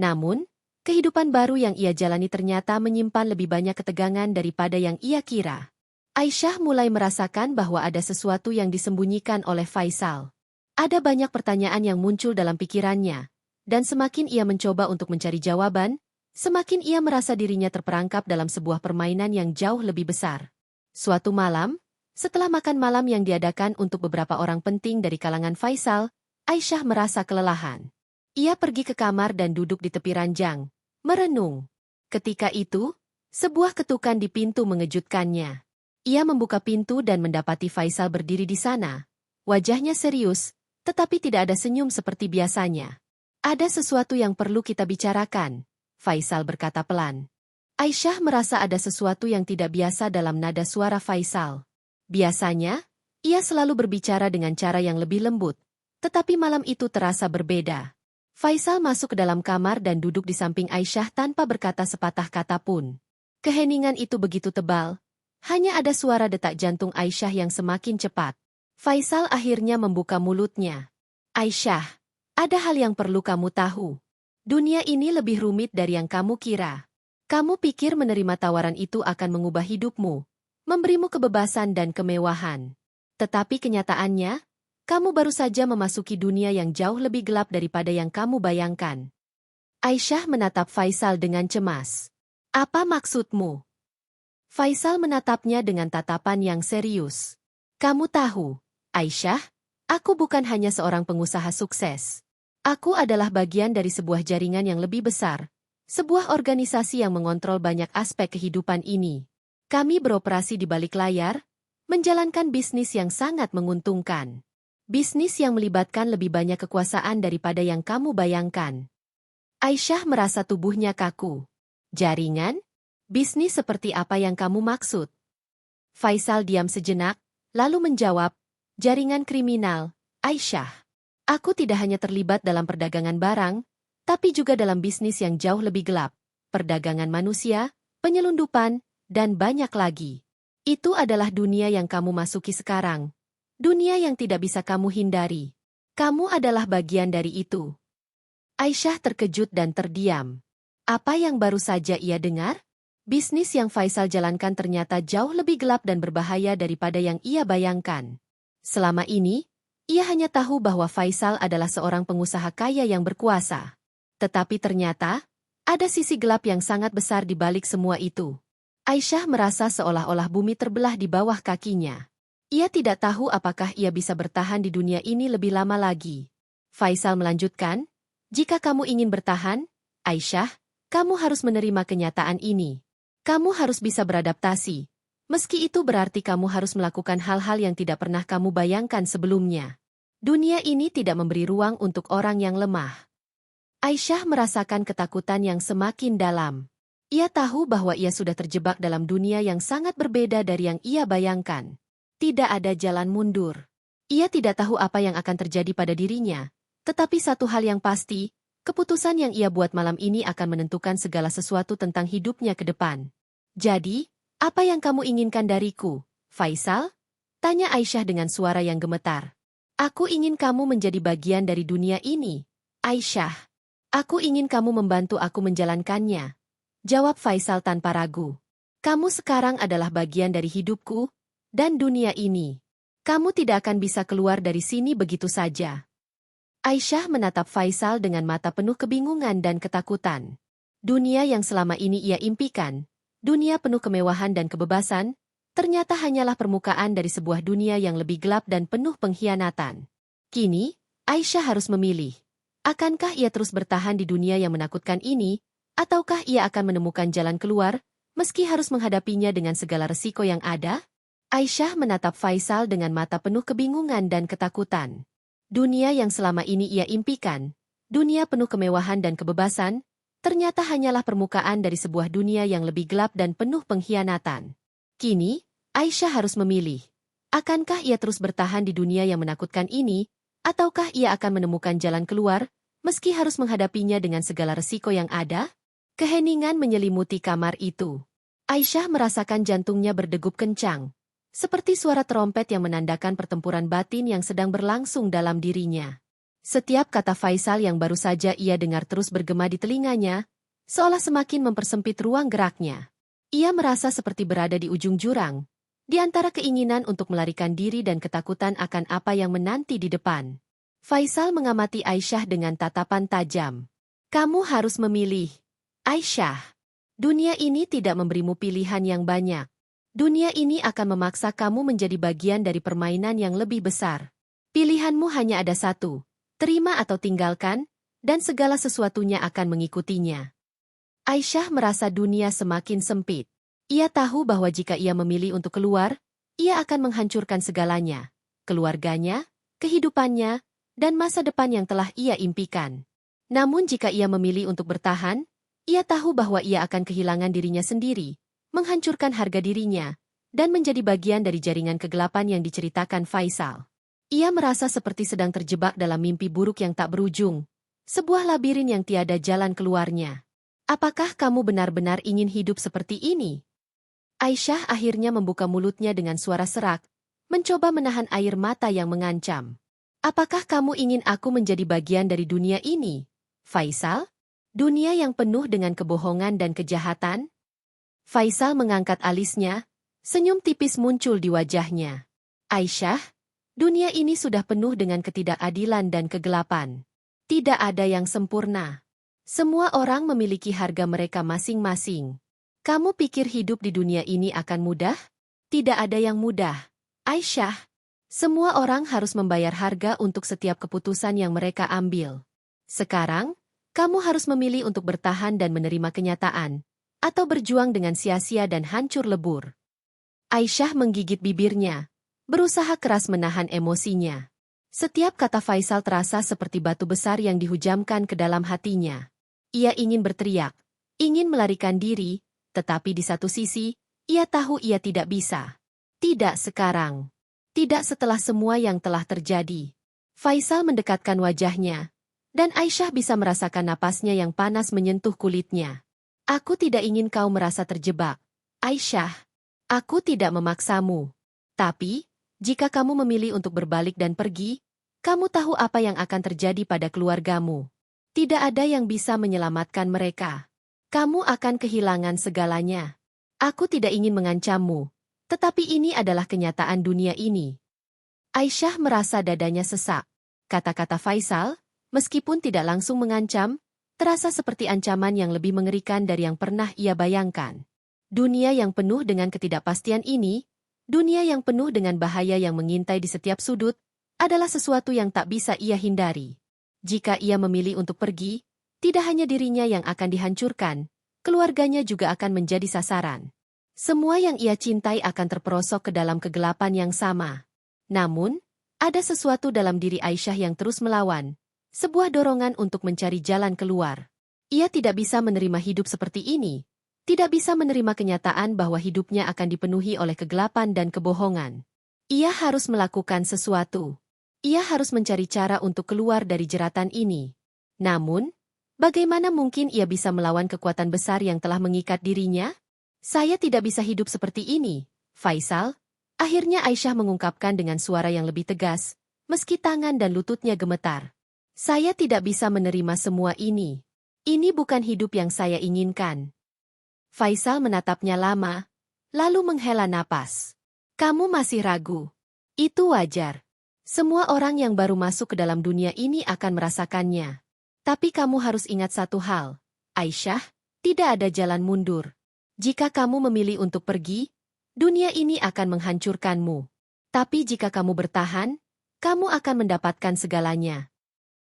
Namun, kehidupan baru yang ia jalani ternyata menyimpan lebih banyak ketegangan daripada yang ia kira. Aisyah mulai merasakan bahwa ada sesuatu yang disembunyikan oleh Faisal. Ada banyak pertanyaan yang muncul dalam pikirannya, dan semakin ia mencoba untuk mencari jawaban, semakin ia merasa dirinya terperangkap dalam sebuah permainan yang jauh lebih besar. Suatu malam, setelah makan malam yang diadakan untuk beberapa orang penting dari kalangan Faisal, Aisyah merasa kelelahan. Ia pergi ke kamar dan duduk di tepi ranjang, merenung. Ketika itu, sebuah ketukan di pintu mengejutkannya. Ia membuka pintu dan mendapati Faisal berdiri di sana. Wajahnya serius, tetapi tidak ada senyum seperti biasanya. "Ada sesuatu yang perlu kita bicarakan," Faisal berkata pelan. Aisyah merasa ada sesuatu yang tidak biasa dalam nada suara Faisal. Biasanya, ia selalu berbicara dengan cara yang lebih lembut, tetapi malam itu terasa berbeda. Faisal masuk ke dalam kamar dan duduk di samping Aisyah tanpa berkata sepatah kata pun. Keheningan itu begitu tebal. Hanya ada suara detak jantung Aisyah yang semakin cepat. Faisal akhirnya membuka mulutnya. "Aisyah, ada hal yang perlu kamu tahu. Dunia ini lebih rumit dari yang kamu kira. Kamu pikir menerima tawaran itu akan mengubah hidupmu, memberimu kebebasan dan kemewahan. Tetapi kenyataannya, kamu baru saja memasuki dunia yang jauh lebih gelap daripada yang kamu bayangkan." Aisyah menatap Faisal dengan cemas. "Apa maksudmu?" Faisal menatapnya dengan tatapan yang serius. "Kamu tahu, Aisyah, aku bukan hanya seorang pengusaha sukses. Aku adalah bagian dari sebuah jaringan yang lebih besar, sebuah organisasi yang mengontrol banyak aspek kehidupan ini. Kami beroperasi di balik layar, menjalankan bisnis yang sangat menguntungkan. Bisnis yang melibatkan lebih banyak kekuasaan daripada yang kamu bayangkan." Aisyah merasa tubuhnya kaku. "Jaringan? Bisnis seperti apa yang kamu maksud?" Faisal diam sejenak, lalu menjawab, "Jaringan kriminal, Aisyah. Aku tidak hanya terlibat dalam perdagangan barang, tapi juga dalam bisnis yang jauh lebih gelap, perdagangan manusia, penyelundupan, dan banyak lagi. Itu adalah dunia yang kamu masuki sekarang. Dunia yang tidak bisa kamu hindari. Kamu adalah bagian dari itu." Aisyah terkejut dan terdiam. Apa yang baru saja ia dengar? Bisnis yang Faisal jalankan ternyata jauh lebih gelap dan berbahaya daripada yang ia bayangkan. Selama ini, ia hanya tahu bahwa Faisal adalah seorang pengusaha kaya yang berkuasa. Tetapi ternyata, ada sisi gelap yang sangat besar di balik semua itu. Aisyah merasa seolah-olah bumi terbelah di bawah kakinya. Ia tidak tahu apakah ia bisa bertahan di dunia ini lebih lama lagi. Faisal melanjutkan, "Jika kamu ingin bertahan, Aisyah, kamu harus menerima kenyataan ini. Kamu harus bisa beradaptasi. Meski itu berarti kamu harus melakukan hal-hal yang tidak pernah kamu bayangkan sebelumnya. Dunia ini tidak memberi ruang untuk orang yang lemah." Aisyah merasakan ketakutan yang semakin dalam. Ia tahu bahwa ia sudah terjebak dalam dunia yang sangat berbeda dari yang ia bayangkan. Tidak ada jalan mundur. Ia tidak tahu apa yang akan terjadi pada dirinya. Tetapi satu hal yang pasti, keputusan yang ia buat malam ini akan menentukan segala sesuatu tentang hidupnya ke depan. "Jadi, apa yang kamu inginkan dariku, Faisal?" tanya Aisyah dengan suara yang gemetar. "Aku ingin kamu menjadi bagian dari dunia ini, Aisyah. Aku ingin kamu membantu aku menjalankannya," jawab Faisal tanpa ragu. "Kamu sekarang adalah bagian dari hidupku dan dunia ini. Kamu tidak akan bisa keluar dari sini begitu saja." Aisyah menatap Faisal dengan mata penuh kebingungan dan ketakutan. Dunia yang selama ini ia impikan, dunia penuh kemewahan dan kebebasan, ternyata hanyalah permukaan dari sebuah dunia yang lebih gelap dan penuh pengkhianatan. Kini, Aisyah harus memilih. Akankah ia terus bertahan di dunia yang menakutkan ini, ataukah ia akan menemukan jalan keluar, meski harus menghadapinya dengan segala resiko yang ada? Aisyah menatap Faisal dengan mata penuh kebingungan dan ketakutan. Dunia yang selama ini ia impikan, dunia penuh kemewahan dan kebebasan, ternyata hanyalah permukaan dari sebuah dunia yang lebih gelap dan penuh pengkhianatan. Kini, Aisyah harus memilih. Akankah ia terus bertahan di dunia yang menakutkan ini, ataukah ia akan menemukan jalan keluar, meski harus menghadapinya dengan segala resiko yang ada? Keheningan menyelimuti kamar itu. Aisyah merasakan jantungnya berdegup kencang, seperti suara trompet yang menandakan pertempuran batin yang sedang berlangsung dalam dirinya. Setiap kata Faisal yang baru saja ia dengar terus bergema di telinganya, seolah semakin mempersempit ruang geraknya. Ia merasa seperti berada di ujung jurang, di antara keinginan untuk melarikan diri dan ketakutan akan apa yang menanti di depan. Faisal mengamati Aisyah dengan tatapan tajam. "Kamu harus memilih, Aisyah. Dunia ini tidak memberimu pilihan yang banyak. Dunia ini akan memaksa kamu menjadi bagian dari permainan yang lebih besar. Pilihanmu hanya ada satu, terima atau tinggalkan, dan segala sesuatunya akan mengikutinya." Aisyah merasa dunia semakin sempit. Ia tahu bahwa jika ia memilih untuk keluar, ia akan menghancurkan segalanya, keluarganya, kehidupannya, dan masa depan yang telah ia impikan. Namun jika ia memilih untuk bertahan, ia tahu bahwa ia akan kehilangan dirinya sendiri, menghancurkan harga dirinya, dan menjadi bagian dari jaringan kegelapan yang diceritakan Faisal. Ia merasa seperti sedang terjebak dalam mimpi buruk yang tak berujung, sebuah labirin yang tiada jalan keluarnya. "Apakah kamu benar-benar ingin hidup seperti ini?" Aisyah akhirnya membuka mulutnya dengan suara serak, mencoba menahan air mata yang mengancam. "Apakah kamu ingin aku menjadi bagian dari dunia ini, Faisal? Dunia yang penuh dengan kebohongan dan kejahatan?" Faisal mengangkat alisnya, senyum tipis muncul di wajahnya. "Aisyah, dunia ini sudah penuh dengan ketidakadilan dan kegelapan. Tidak ada yang sempurna. Semua orang memiliki harga mereka masing-masing. Kamu pikir hidup di dunia ini akan mudah? Tidak ada yang mudah, Aisyah. Semua orang harus membayar harga untuk setiap keputusan yang mereka ambil. Sekarang, kamu harus memilih untuk bertahan dan menerima kenyataan, atau berjuang dengan sia-sia dan hancur lebur." Aisyah menggigit bibirnya, berusaha keras menahan emosinya. Setiap kata Faisal terasa seperti batu besar yang dihujamkan ke dalam hatinya. Ia ingin berteriak, ingin melarikan diri, tetapi di satu sisi, ia tahu ia tidak bisa. Tidak sekarang. Tidak setelah semua yang telah terjadi. Faisal mendekatkan wajahnya, dan Aisyah bisa merasakan napasnya yang panas menyentuh kulitnya. "Aku tidak ingin kau merasa terjebak, Aisyah. Aku tidak memaksamu. Tapi, jika kamu memilih untuk berbalik dan pergi, kamu tahu apa yang akan terjadi pada keluargamu. Tidak ada yang bisa menyelamatkan mereka. Kamu akan kehilangan segalanya. Aku tidak ingin mengancammu, tetapi ini adalah kenyataan dunia ini. Aisyah merasa dadanya sesak. Kata-kata Faisal, meskipun tidak langsung mengancam, terasa seperti ancaman yang lebih mengerikan dari yang pernah ia bayangkan. Dunia yang penuh dengan ketidakpastian ini, dunia yang penuh dengan bahaya yang mengintai di setiap sudut, adalah sesuatu yang tak bisa ia hindari. Jika ia memilih untuk pergi, tidak hanya dirinya yang akan dihancurkan, keluarganya juga akan menjadi sasaran. Semua yang ia cintai akan terperosok ke dalam kegelapan yang sama. Namun, ada sesuatu dalam diri Aisyah yang terus melawan, sebuah dorongan untuk mencari jalan keluar. Ia tidak bisa menerima hidup seperti ini, tidak bisa menerima kenyataan bahwa hidupnya akan dipenuhi oleh kegelapan dan kebohongan. Ia harus melakukan sesuatu. Ia harus mencari cara untuk keluar dari jeratan ini. Namun, bagaimana mungkin ia bisa melawan kekuatan besar yang telah mengikat dirinya? Saya tidak bisa hidup seperti ini, Faisal. Akhirnya Aisyah mengungkapkan dengan suara yang lebih tegas, meski tangan dan lututnya gemetar. Saya tidak bisa menerima semua ini. Ini bukan hidup yang saya inginkan. Faisal menatapnya lama, lalu menghela napas. Kamu masih ragu. Itu wajar. Semua orang yang baru masuk ke dalam dunia ini akan merasakannya. Tapi kamu harus ingat satu hal, Aisyah, tidak ada jalan mundur. Jika kamu memilih untuk pergi, dunia ini akan menghancurkanmu. Tapi jika kamu bertahan, kamu akan mendapatkan segalanya.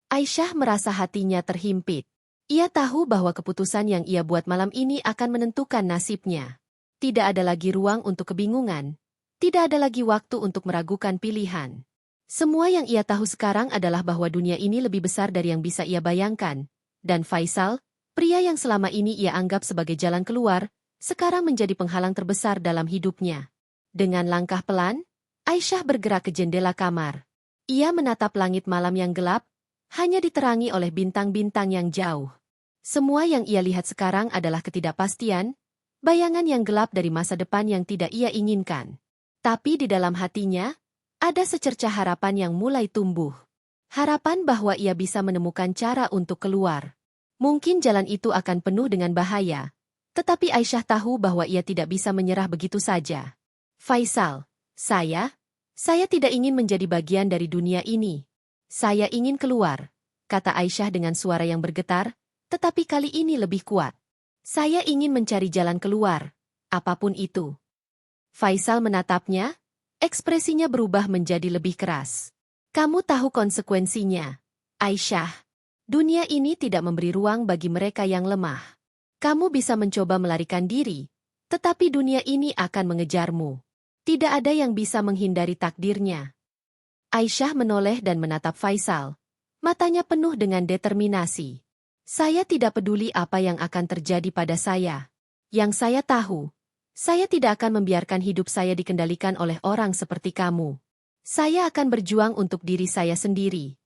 Aisyah merasa hatinya terhimpit. Ia tahu bahwa keputusan yang ia buat malam ini akan menentukan nasibnya. Tidak ada lagi ruang untuk kebingungan. Tidak ada lagi waktu untuk meragukan pilihan. Semua yang ia tahu sekarang adalah bahwa dunia ini lebih besar dari yang bisa ia bayangkan. Dan Faisal, pria yang selama ini ia anggap sebagai jalan keluar, sekarang menjadi penghalang terbesar dalam hidupnya. Dengan langkah pelan, Aisyah bergerak ke jendela kamar. Ia menatap langit malam yang gelap, hanya diterangi oleh bintang-bintang yang jauh. Semua yang ia lihat sekarang adalah ketidakpastian, bayangan yang gelap dari masa depan yang tidak ia inginkan. Tapi di dalam hatinya, ada secercah harapan yang mulai tumbuh. Harapan bahwa ia bisa menemukan cara untuk keluar. Mungkin jalan itu akan penuh dengan bahaya, tetapi Aisyah tahu bahwa ia tidak bisa menyerah begitu saja. Faisal, saya tidak ingin menjadi bagian dari dunia ini. Saya ingin keluar, kata Aisyah dengan suara yang bergetar, tetapi kali ini lebih kuat. Saya ingin mencari jalan keluar, apapun itu. Faisal menatapnya. Ekspresinya berubah menjadi lebih keras. Kamu tahu konsekuensinya, Aisyah. Dunia ini tidak memberi ruang bagi mereka yang lemah. Kamu bisa mencoba melarikan diri, tetapi dunia ini akan mengejarmu. Tidak ada yang bisa menghindari takdirnya. Aisyah menoleh dan menatap Faisal. Matanya penuh dengan determinasi. Saya tidak peduli apa yang akan terjadi pada saya. Yang saya tahu, saya tidak akan membiarkan hidup saya dikendalikan oleh orang seperti kamu. Saya akan berjuang untuk diri saya sendiri.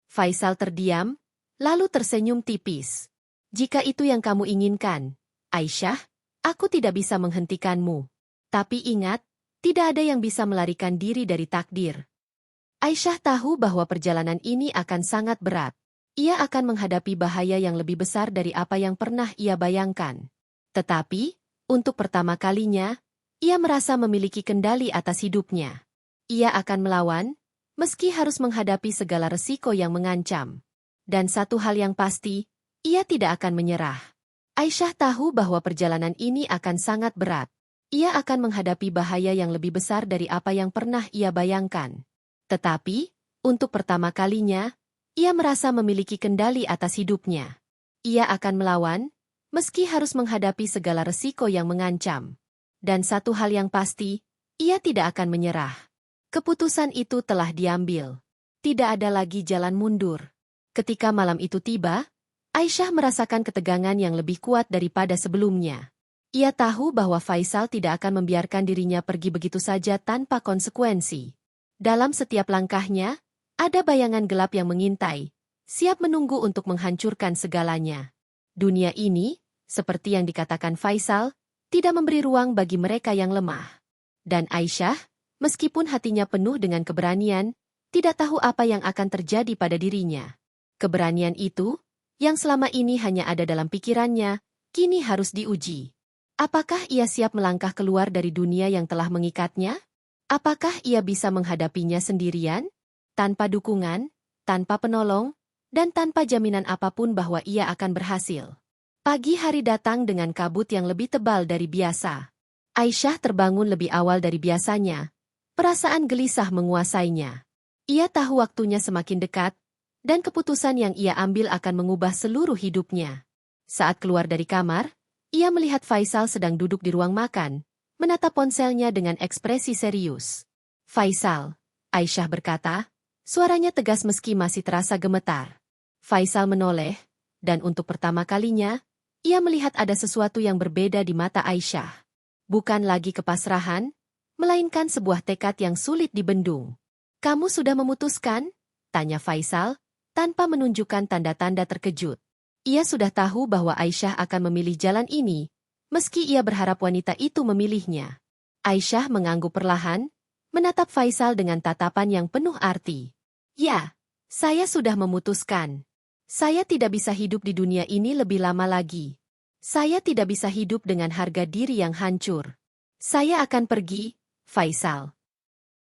Faisal terdiam, lalu tersenyum tipis. Jika itu yang kamu inginkan, Aisyah, aku tidak bisa menghentikanmu. Tapi ingat, tidak ada yang bisa melarikan diri dari takdir. Aisyah tahu bahwa perjalanan ini akan sangat berat. Ia akan menghadapi bahaya yang lebih besar dari apa yang pernah ia bayangkan. Tetapi, untuk pertama kalinya, ia merasa memiliki kendali atas hidupnya. Ia akan melawan, meski harus menghadapi segala resiko yang mengancam. Dan satu hal yang pasti, ia tidak akan menyerah. Aisyah tahu bahwa perjalanan ini akan sangat berat. Ia akan menghadapi bahaya yang lebih besar dari apa yang pernah ia bayangkan. Tetapi, untuk pertama kalinya, ia merasa memiliki kendali atas hidupnya. Ia akan melawan, meski harus menghadapi segala resiko yang mengancam. Dan satu hal yang pasti, ia tidak akan menyerah. Keputusan itu telah diambil. Tidak ada lagi jalan mundur. Ketika malam itu tiba, Aisyah merasakan ketegangan yang lebih kuat daripada sebelumnya. Ia tahu bahwa Faisal tidak akan membiarkan dirinya pergi begitu saja tanpa konsekuensi. Dalam setiap langkahnya, ada bayangan gelap yang mengintai, siap menunggu untuk menghancurkan segalanya. Dunia ini, seperti yang dikatakan Faisal, tidak memberi ruang bagi mereka yang lemah. Dan Aisyah, meskipun hatinya penuh dengan keberanian, tidak tahu apa yang akan terjadi pada dirinya. Keberanian itu, yang selama ini hanya ada dalam pikirannya, kini harus diuji. Apakah ia siap melangkah keluar dari dunia yang telah mengikatnya? Apakah ia bisa menghadapinya sendirian? Tanpa dukungan, tanpa penolong, dan tanpa jaminan apapun bahwa ia akan berhasil. Pagi hari datang dengan kabut yang lebih tebal dari biasa. Aisyah terbangun lebih awal dari biasanya. Perasaan gelisah menguasainya. Ia tahu waktunya semakin dekat, dan keputusan yang ia ambil akan mengubah seluruh hidupnya. Saat keluar dari kamar, ia melihat Faisal sedang duduk di ruang makan, menatap ponselnya dengan ekspresi serius. "Faisal," Aisyah berkata, suaranya tegas meski masih terasa gemetar. Faisal menoleh, dan untuk pertama kalinya, ia melihat ada sesuatu yang berbeda di mata Aisyah. Bukan lagi kepasrahan, melainkan sebuah tekad yang sulit dibendung. "Kamu sudah memutuskan?" tanya Faisal, tanpa menunjukkan tanda-tanda terkejut. Ia sudah tahu bahwa Aisyah akan memilih jalan ini, meski ia berharap wanita itu memilihnya. Aisyah mengangguk perlahan, menatap Faisal dengan tatapan yang penuh arti. "Ya, saya sudah memutuskan. Saya tidak bisa hidup di dunia ini lebih lama lagi. Saya tidak bisa hidup dengan harga diri yang hancur. Saya akan pergi, Faisal."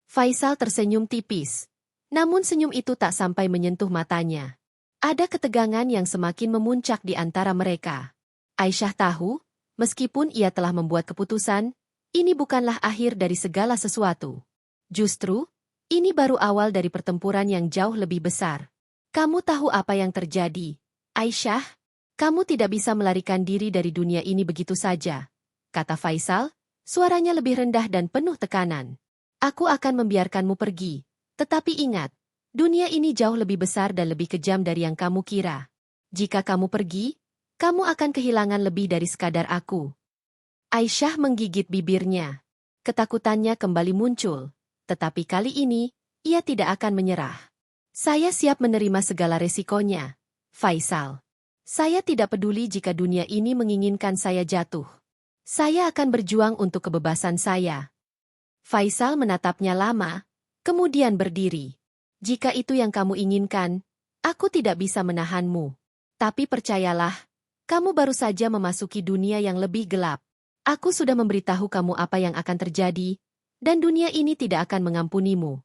Faisal tersenyum tipis. Namun senyum itu tak sampai menyentuh matanya. Ada ketegangan yang semakin memuncak di antara mereka. Aisyah tahu, meskipun ia telah membuat keputusan, ini bukanlah akhir dari segala sesuatu. Justru, ini baru awal dari pertempuran yang jauh lebih besar. "Kamu tahu apa yang terjadi, Aisyah? Kamu tidak bisa melarikan diri dari dunia ini begitu saja," kata Faisal, suaranya lebih rendah dan penuh tekanan. "Aku akan membiarkanmu pergi. Tetapi ingat, dunia ini jauh lebih besar dan lebih kejam dari yang kamu kira. Jika kamu pergi, kamu akan kehilangan lebih dari sekadar aku." Aisyah menggigit bibirnya. Ketakutannya kembali muncul, tetapi kali ini, ia tidak akan menyerah. "Saya siap menerima segala resikonya, Faisal. Saya tidak peduli jika dunia ini menginginkan saya jatuh. Saya akan berjuang untuk kebebasan saya." Faisal menatapnya lama, kemudian berdiri. "Jika itu yang kamu inginkan, aku tidak bisa menahanmu. Tapi percayalah, kamu baru saja memasuki dunia yang lebih gelap. Aku sudah memberitahu kamu apa yang akan terjadi, dan dunia ini tidak akan mengampunimu."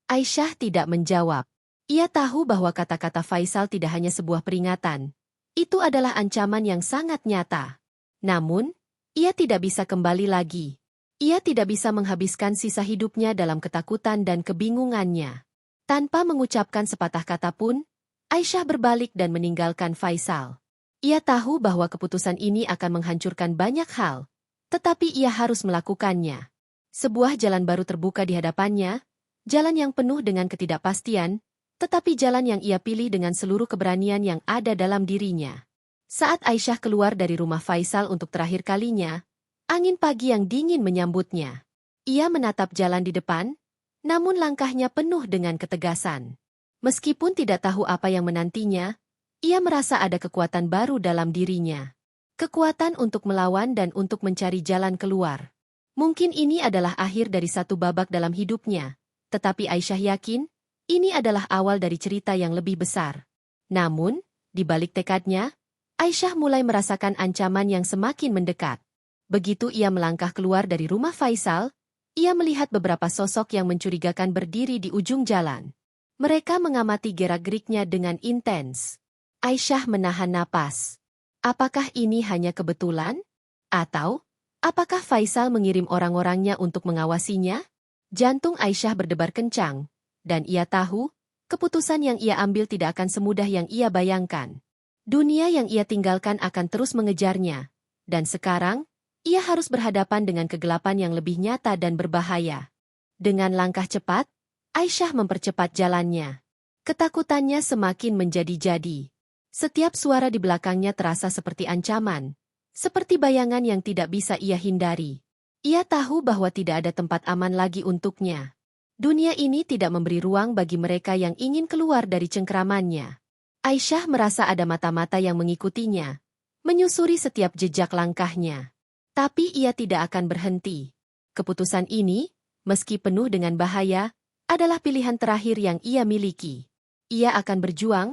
Aisyah tidak menjawab. Ia tahu bahwa kata-kata Faisal tidak hanya sebuah peringatan. Itu adalah ancaman yang sangat nyata. Namun, ia tidak bisa kembali lagi. Ia tidak bisa menghabiskan sisa hidupnya dalam ketakutan dan kebingungannya. Tanpa mengucapkan sepatah kata pun, Aisyah berbalik dan meninggalkan Faisal. Ia tahu bahwa keputusan ini akan menghancurkan banyak hal, tetapi ia harus melakukannya. Sebuah jalan baru terbuka di hadapannya, jalan yang penuh dengan ketidakpastian, tetapi jalan yang ia pilih dengan seluruh keberanian yang ada dalam dirinya. Saat Aisyah keluar dari rumah Faisal untuk terakhir kalinya, angin pagi yang dingin menyambutnya. Ia menatap jalan di depan, namun langkahnya penuh dengan ketegasan. Meskipun tidak tahu apa yang menantinya, ia merasa ada kekuatan baru dalam dirinya. Kekuatan untuk melawan dan untuk mencari jalan keluar. Mungkin ini adalah akhir dari satu babak dalam hidupnya, tetapi Aisyah yakin, ini adalah awal dari cerita yang lebih besar. Namun, di balik tekadnya, Aisyah mulai merasakan ancaman yang semakin mendekat. Begitu ia melangkah keluar dari rumah Faisal, ia melihat beberapa sosok yang mencurigakan berdiri di ujung jalan. Mereka mengamati gerak-geriknya dengan intens. Aisyah menahan napas. Apakah ini hanya kebetulan? Atau, apakah Faisal mengirim orang-orangnya untuk mengawasinya? Jantung Aisyah berdebar kencang, dan ia tahu, keputusan yang ia ambil tidak akan semudah yang ia bayangkan. Dunia yang ia tinggalkan akan terus mengejarnya, dan sekarang, ia harus berhadapan dengan kegelapan yang lebih nyata dan berbahaya. Dengan langkah cepat, Aisyah mempercepat jalannya. Ketakutannya semakin menjadi-jadi. Setiap suara di belakangnya terasa seperti ancaman, seperti bayangan yang tidak bisa ia hindari. Ia tahu bahwa tidak ada tempat aman lagi untuknya. Dunia ini tidak memberi ruang bagi mereka yang ingin keluar dari cengkeramannya. Aisyah merasa ada mata-mata yang mengikutinya, menyusuri setiap jejak langkahnya. Tapi ia tidak akan berhenti. Keputusan ini, meski penuh dengan bahaya, adalah pilihan terakhir yang ia miliki. Ia akan berjuang,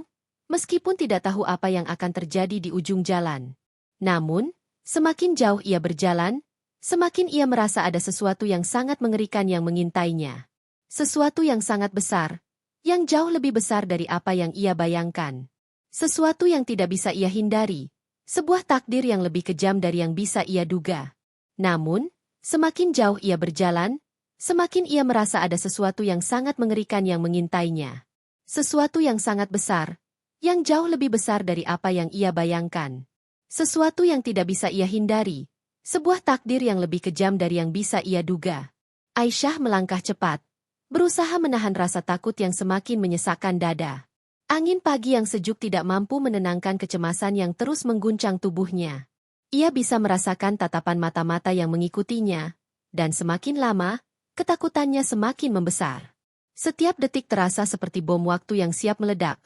meskipun tidak tahu apa yang akan terjadi di ujung jalan. Namun, semakin jauh ia berjalan, semakin ia merasa ada sesuatu yang sangat mengerikan yang mengintainya. Sesuatu yang sangat besar, yang jauh lebih besar dari apa yang ia bayangkan. Sesuatu yang tidak bisa ia hindari, sebuah takdir yang lebih kejam dari yang bisa ia duga. Namun, semakin jauh ia berjalan, semakin ia merasa ada sesuatu yang sangat mengerikan yang mengintainya. Sesuatu yang sangat besar, yang jauh lebih besar dari apa yang ia bayangkan. Sesuatu yang tidak bisa ia hindari, sebuah takdir yang lebih kejam dari yang bisa ia duga. Aisyah melangkah cepat, berusaha menahan rasa takut yang semakin menyesakkan dada. Angin pagi yang sejuk tidak mampu menenangkan kecemasan yang terus mengguncang tubuhnya. Ia bisa merasakan tatapan mata-mata yang mengikutinya, dan semakin lama, ketakutannya semakin membesar. Setiap detik terasa seperti bom waktu yang siap meledak,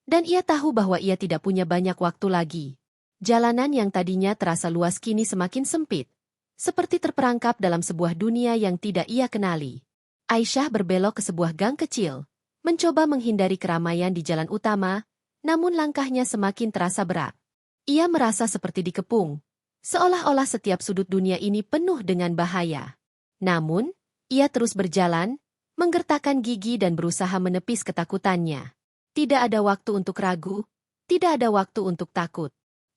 dan ia tahu bahwa ia tidak punya banyak waktu lagi. Jalanan yang tadinya terasa luas kini semakin sempit, seperti terperangkap dalam sebuah dunia yang tidak ia kenali. Aisyah berbelok ke sebuah gang kecil, mencoba menghindari keramaian di jalan utama, namun langkahnya semakin terasa berat. Ia merasa seperti dikepung, seolah-olah setiap sudut dunia ini penuh dengan bahaya. Namun, ia terus berjalan, menggertakkan gigi dan berusaha menepis ketakutannya. Tidak ada waktu untuk ragu, tidak ada waktu untuk takut.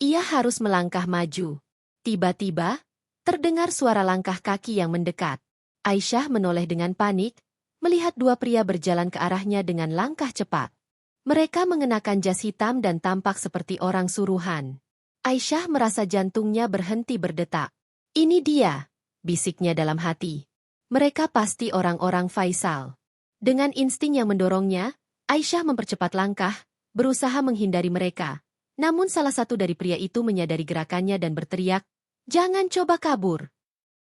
Ia harus melangkah maju. Tiba-tiba, terdengar suara langkah kaki yang mendekat. Aisyah menoleh dengan panik, melihat dua pria berjalan ke arahnya dengan langkah cepat. Mereka mengenakan jas hitam dan tampak seperti orang suruhan. Aisyah merasa jantungnya berhenti berdetak. "Ini dia," bisiknya dalam hati. "Mereka pasti orang-orang Faisal." Dengan insting yang mendorongnya, Aisyah mempercepat langkah, berusaha menghindari mereka. Namun salah satu dari pria itu menyadari gerakannya dan berteriak, "Jangan coba kabur."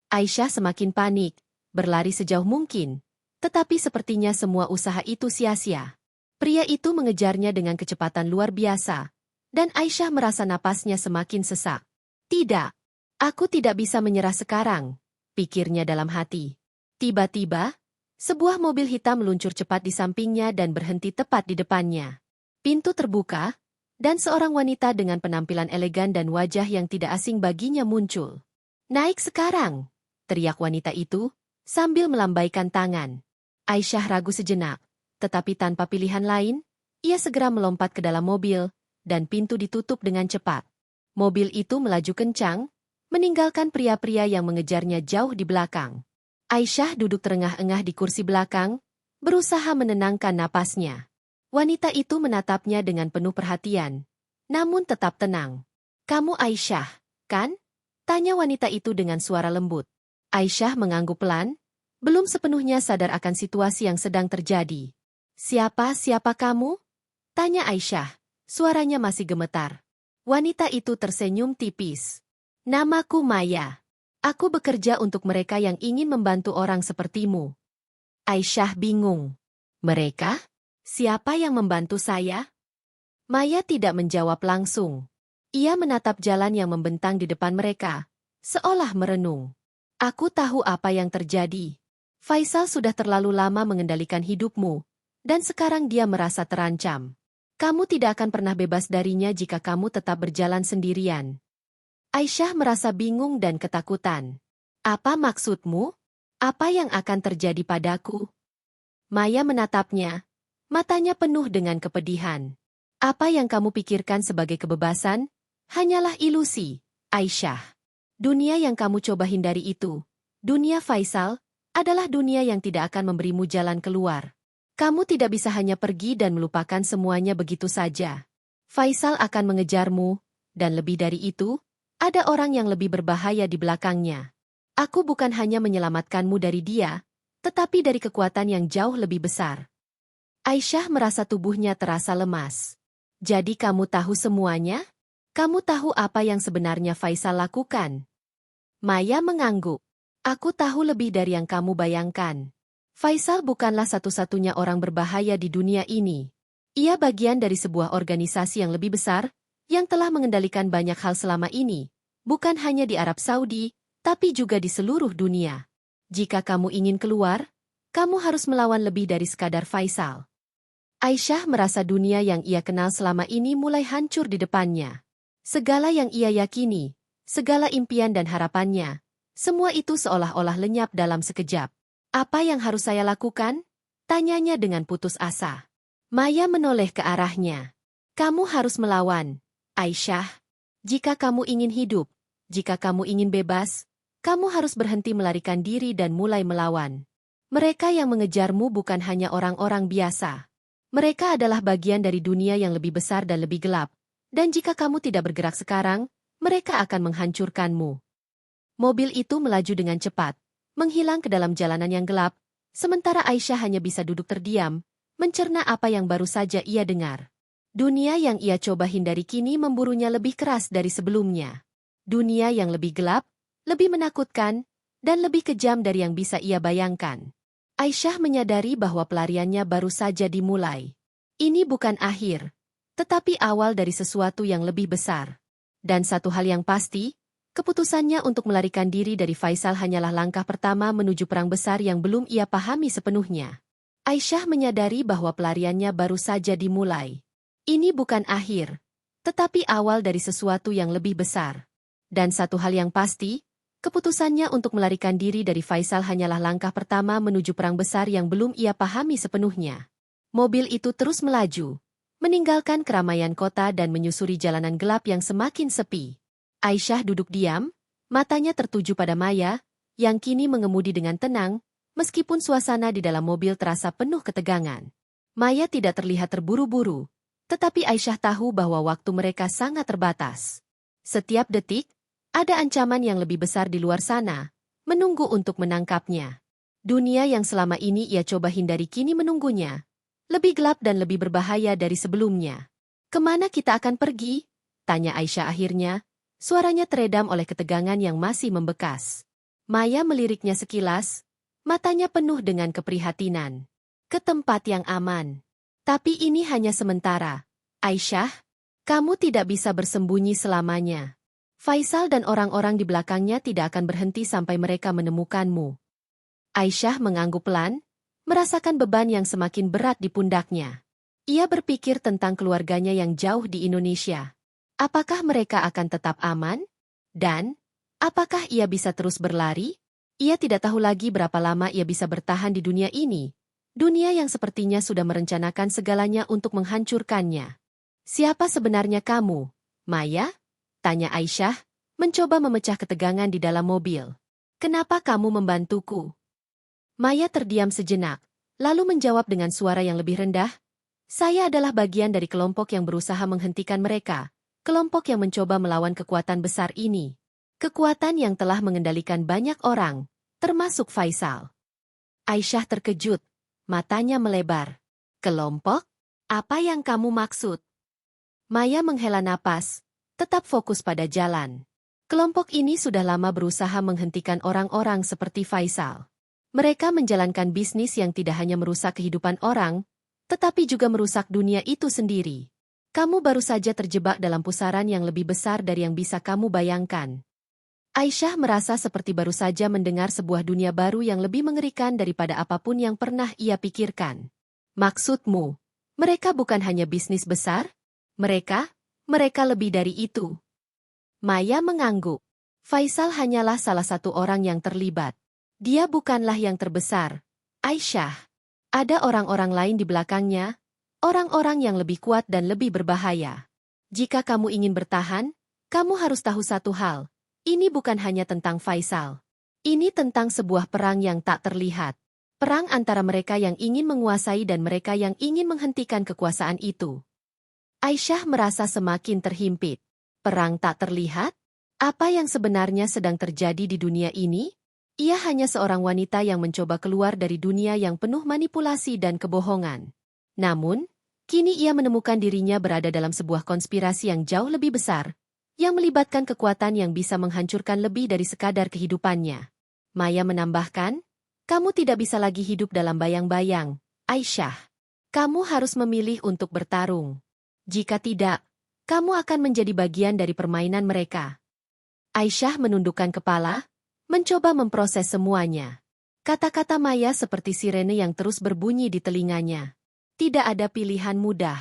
Aisyah semakin panik, berlari sejauh mungkin, tetapi sepertinya semua usaha itu sia-sia. Pria itu mengejarnya dengan kecepatan luar biasa, dan Aisyah merasa napasnya semakin sesak. "Tidak, aku tidak bisa menyerah sekarang," pikirnya dalam hati. Tiba-tiba, sebuah mobil hitam meluncur cepat di sampingnya dan berhenti tepat di depannya. Pintu terbuka, dan seorang wanita dengan penampilan elegan dan wajah yang tidak asing baginya muncul. "Naik sekarang," teriak wanita itu, sambil melambaikan tangan. Aisyah ragu sejenak, tetapi tanpa pilihan lain, ia segera melompat ke dalam mobil, dan pintu ditutup dengan cepat. Mobil itu melaju kencang, meninggalkan pria-pria yang mengejarnya jauh di belakang. Aisyah duduk terengah-engah di kursi belakang, berusaha menenangkan napasnya. Wanita itu menatapnya dengan penuh perhatian, namun tetap tenang. "Kamu Aisyah, kan?" tanya wanita itu dengan suara lembut. Aisyah mengangguk pelan, belum sepenuhnya sadar akan situasi yang sedang terjadi. Siapa kamu?" tanya Aisyah, suaranya masih gemetar. Wanita itu tersenyum tipis. "Namaku Maya. Aku bekerja untuk mereka yang ingin membantu orang sepertimu." Aisyah bingung. "Mereka? Siapa yang membantu saya?" Maya tidak menjawab langsung. Ia menatap jalan yang membentang di depan mereka, seolah merenung. "Aku tahu apa yang terjadi. Faisal sudah terlalu lama mengendalikan hidupmu, dan sekarang dia merasa terancam. Kamu tidak akan pernah bebas darinya jika kamu tetap berjalan sendirian." Aisyah merasa bingung dan ketakutan. "Apa maksudmu? Apa yang akan terjadi padaku?" Maya menatapnya, matanya penuh dengan kepedihan. "Apa yang kamu pikirkan sebagai kebebasan, hanyalah ilusi, Aisyah. Dunia yang kamu coba hindari itu, dunia Faisal, adalah dunia yang tidak akan memberimu jalan keluar. Kamu tidak bisa hanya pergi dan melupakan semuanya begitu saja. Faisal akan mengejarmu, dan lebih dari itu, ada orang yang lebih berbahaya di belakangnya. Aku bukan hanya menyelamatkanmu dari dia, tetapi dari kekuatan yang jauh lebih besar." Aisyah merasa tubuhnya terasa lemas. "Jadi kamu tahu semuanya? Kamu tahu apa yang sebenarnya Faisal lakukan?" Maya mengangguk. "Aku tahu lebih dari yang kamu bayangkan. Faisal bukanlah satu-satunya orang berbahaya di dunia ini. Ia bagian dari sebuah organisasi yang lebih besar, yang telah mengendalikan banyak hal selama ini, bukan hanya di Arab Saudi, tapi juga di seluruh dunia. Jika kamu ingin keluar, kamu harus melawan lebih dari sekadar Faisal." Aisyah merasa dunia yang ia kenal selama ini mulai hancur di depannya. Segala yang ia yakini, segala impian dan harapannya, semua itu seolah-olah lenyap dalam sekejap. Apa yang harus saya lakukan? Tanyanya dengan putus asa. Maya menoleh ke arahnya. Kamu harus melawan, Aisyah. Jika kamu ingin hidup, jika kamu ingin bebas, kamu harus berhenti melarikan diri dan mulai melawan. Mereka yang mengejarmu bukan hanya orang-orang biasa. Mereka adalah bagian dari dunia yang lebih besar dan lebih gelap. Dan jika kamu tidak bergerak sekarang, mereka akan menghancurkanmu. Mobil itu melaju dengan cepat, menghilang ke dalam jalanan yang gelap, sementara Aisyah hanya bisa duduk terdiam, mencerna apa yang baru saja ia dengar. Dunia yang ia coba hindari kini memburunya lebih keras dari sebelumnya. Dunia yang lebih gelap, lebih menakutkan, dan lebih kejam dari yang bisa ia bayangkan. Aisyah menyadari bahwa pelariannya baru saja dimulai. Ini bukan akhir, tetapi awal dari sesuatu yang lebih besar. Dan satu hal yang pasti, keputusannya untuk melarikan diri dari Faisal hanyalah langkah pertama menuju perang besar yang belum ia pahami sepenuhnya. Aisyah menyadari bahwa pelariannya baru saja dimulai. Ini bukan akhir, tetapi awal dari sesuatu yang lebih besar. Dan satu hal yang pasti, keputusannya untuk melarikan diri dari Faisal hanyalah langkah pertama menuju perang besar yang belum ia pahami sepenuhnya. Mobil itu terus melaju, meninggalkan keramaian kota dan menyusuri jalanan gelap yang semakin sepi. Aisyah duduk diam, matanya tertuju pada Maya, yang kini mengemudi dengan tenang, meskipun suasana di dalam mobil terasa penuh ketegangan. Maya tidak terlihat terburu-buru, tetapi Aisyah tahu bahwa waktu mereka sangat terbatas. Setiap detik, ada ancaman yang lebih besar di luar sana, menunggu untuk menangkapnya. Dunia yang selama ini ia coba hindari kini menunggunya. Lebih gelap dan lebih berbahaya dari sebelumnya. Kemana kita akan pergi? Tanya Aisyah akhirnya, suaranya teredam oleh ketegangan yang masih membekas. Maya meliriknya sekilas, matanya penuh dengan keprihatinan. Ke tempat yang aman. Tapi ini hanya sementara. Aisyah, kamu tidak bisa bersembunyi selamanya. Faisal dan orang-orang di belakangnya tidak akan berhenti sampai mereka menemukanmu. Aisyah mengangguk pelan, merasakan beban yang semakin berat di pundaknya. Ia berpikir tentang keluarganya yang jauh di Indonesia. Apakah mereka akan tetap aman? Dan, apakah ia bisa terus berlari? Ia tidak tahu lagi berapa lama ia bisa bertahan di dunia ini. Dunia yang sepertinya sudah merencanakan segalanya untuk menghancurkannya. Siapa sebenarnya kamu, Maya? Tanya Aisyah, mencoba memecah ketegangan di dalam mobil. Kenapa kamu membantuku? Maya terdiam sejenak, lalu menjawab dengan suara yang lebih rendah, saya adalah bagian dari kelompok yang berusaha menghentikan mereka, kelompok yang mencoba melawan kekuatan besar ini. Kekuatan yang telah mengendalikan banyak orang, termasuk Faisal. Aisyah terkejut, matanya melebar. Kelompok? Apa yang kamu maksud? Maya menghela napas, tetap fokus pada jalan. Kelompok ini sudah lama berusaha menghentikan orang-orang seperti Faisal. Mereka menjalankan bisnis yang tidak hanya merusak kehidupan orang, tetapi juga merusak dunia itu sendiri. Kamu baru saja terjebak dalam pusaran yang lebih besar dari yang bisa kamu bayangkan. Aisyah merasa seperti baru saja mendengar sebuah dunia baru yang lebih mengerikan daripada apapun yang pernah ia pikirkan. Maksudmu, mereka bukan hanya bisnis besar? Mereka lebih dari itu. Maya mengangguk. Faisal hanyalah salah satu orang yang terlibat. Dia bukanlah yang terbesar, Aisyah. Ada orang-orang lain di belakangnya, orang-orang yang lebih kuat dan lebih berbahaya. Jika kamu ingin bertahan, kamu harus tahu satu hal. Ini bukan hanya tentang Faisal. Ini tentang sebuah perang yang tak terlihat. Perang antara mereka yang ingin menguasai dan mereka yang ingin menghentikan kekuasaan itu. Aisyah merasa semakin terhimpit. Perang tak terlihat? Apa yang sebenarnya sedang terjadi di dunia ini? Ia hanya seorang wanita yang mencoba keluar dari dunia yang penuh manipulasi dan kebohongan. Namun, kini ia menemukan dirinya berada dalam sebuah konspirasi yang jauh lebih besar, yang melibatkan kekuatan yang bisa menghancurkan lebih dari sekadar kehidupannya. Maya menambahkan, kamu tidak bisa lagi hidup dalam bayang-bayang, Aisyah. Kamu harus memilih untuk bertarung. Jika tidak, kamu akan menjadi bagian dari permainan mereka. Aisyah menundukkan kepala, mencoba memproses semuanya. Kata-kata Maya seperti sirene yang terus berbunyi di telinganya. Tidak ada pilihan mudah.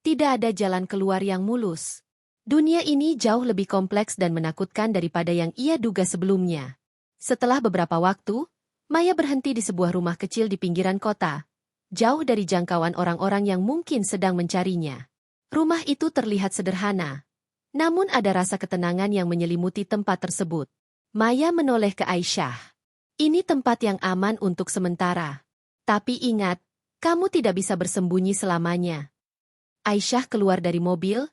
Tidak ada jalan keluar yang mulus. Dunia ini jauh lebih kompleks dan menakutkan daripada yang ia duga sebelumnya. Setelah beberapa waktu, Maya berhenti di sebuah rumah kecil di pinggiran kota, jauh dari jangkauan orang-orang yang mungkin sedang mencarinya. Rumah itu terlihat sederhana, namun ada rasa ketenangan yang menyelimuti tempat tersebut. Maya menoleh ke Aisyah. Ini tempat yang aman untuk sementara. Tapi ingat, kamu tidak bisa bersembunyi selamanya. Aisyah keluar dari mobil,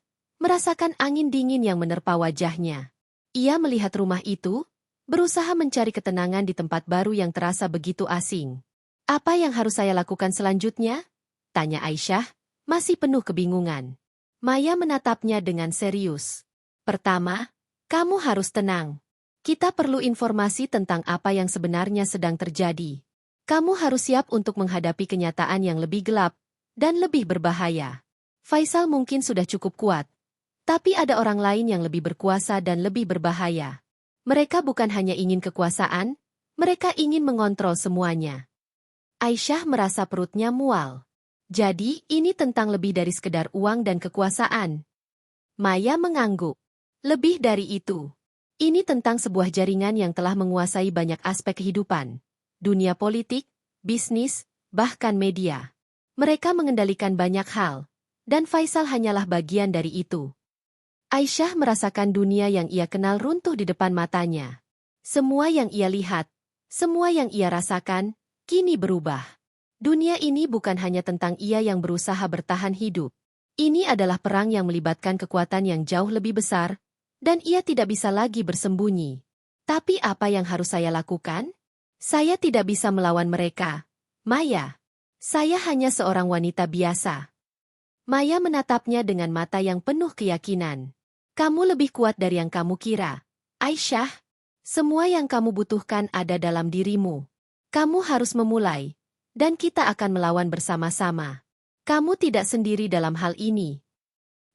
merasakan angin dingin yang menerpa wajahnya. Ia melihat rumah itu, berusaha mencari ketenangan di tempat baru yang terasa begitu asing. Apa yang harus saya lakukan selanjutnya? Tanya Aisyah, masih penuh kebingungan. Maya menatapnya dengan serius. Pertama, kamu harus tenang. Kita perlu informasi tentang apa yang sebenarnya sedang terjadi. Kamu harus siap untuk menghadapi kenyataan yang lebih gelap dan lebih berbahaya. Faisal mungkin sudah cukup kuat, tapi ada orang lain yang lebih berkuasa dan lebih berbahaya. Mereka bukan hanya ingin kekuasaan, mereka ingin mengontrol semuanya. Aisyah merasa perutnya mual. Jadi, ini tentang lebih dari sekedar uang dan kekuasaan. Maya mengangguk. Lebih dari itu. Ini tentang sebuah jaringan yang telah menguasai banyak aspek kehidupan. Dunia politik, bisnis, bahkan media. Mereka mengendalikan banyak hal, dan Faisal hanyalah bagian dari itu. Aisyah merasakan dunia yang ia kenal runtuh di depan matanya. Semua yang ia lihat, semua yang ia rasakan, kini berubah. Dunia ini bukan hanya tentang ia yang berusaha bertahan hidup. Ini adalah perang yang melibatkan kekuatan yang jauh lebih besar, dan ia tidak bisa lagi bersembunyi. Tapi apa yang harus saya lakukan? Saya tidak bisa melawan mereka. Maya. Saya hanya seorang wanita biasa. Maya menatapnya dengan mata yang penuh keyakinan. Kamu lebih kuat dari yang kamu kira. Aisyah, semua yang kamu butuhkan ada dalam dirimu. Kamu harus memulai, dan kita akan melawan bersama-sama. Kamu tidak sendiri dalam hal ini.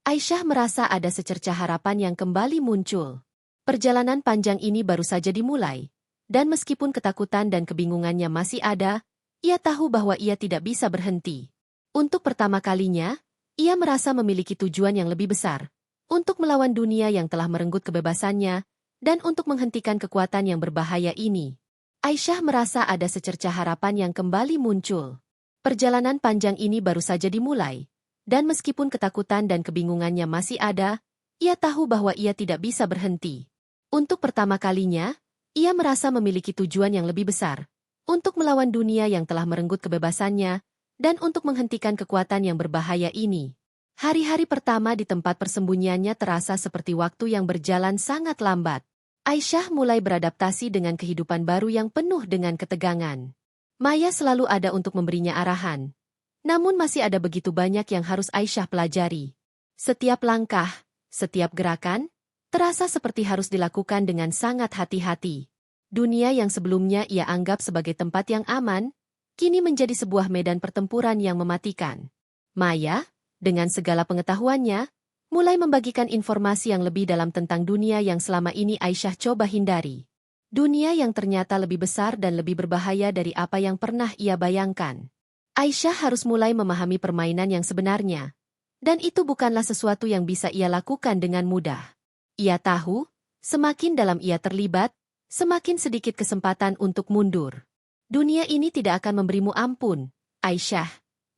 Aisyah merasa ada secercah harapan yang kembali muncul. Perjalanan panjang ini baru saja dimulai, dan meskipun ketakutan dan kebingungannya masih ada, ia tahu bahwa ia tidak bisa berhenti. Untuk pertama kalinya, ia merasa memiliki tujuan yang lebih besar, untuk melawan dunia yang telah merenggut kebebasannya, dan untuk menghentikan kekuatan yang berbahaya ini. Aisyah merasa ada secercah harapan yang kembali muncul. Perjalanan panjang ini baru saja dimulai, dan meskipun ketakutan dan kebingungannya masih ada, ia tahu bahwa ia tidak bisa berhenti. Untuk pertama kalinya, ia merasa memiliki tujuan yang lebih besar, untuk melawan dunia yang telah merenggut kebebasannya, dan untuk menghentikan kekuatan yang berbahaya ini. Hari-hari pertama di tempat persembunyiannya terasa seperti waktu yang berjalan sangat lambat. Aisyah mulai beradaptasi dengan kehidupan baru yang penuh dengan ketegangan. Maya selalu ada untuk memberinya arahan. Namun masih ada begitu banyak yang harus Aisyah pelajari. Setiap langkah, setiap gerakan, terasa seperti harus dilakukan dengan sangat hati-hati. Dunia yang sebelumnya ia anggap sebagai tempat yang aman, kini menjadi sebuah medan pertempuran yang mematikan. Maya, dengan segala pengetahuannya, mulai membagikan informasi yang lebih dalam tentang dunia yang selama ini Aisyah coba hindari. Dunia yang ternyata lebih besar dan lebih berbahaya dari apa yang pernah ia bayangkan. Aisyah harus mulai memahami permainan yang sebenarnya. Dan itu bukanlah sesuatu yang bisa ia lakukan dengan mudah. Ia tahu, semakin dalam ia terlibat, semakin sedikit kesempatan untuk mundur. Dunia ini tidak akan memberimu ampun, Aisyah,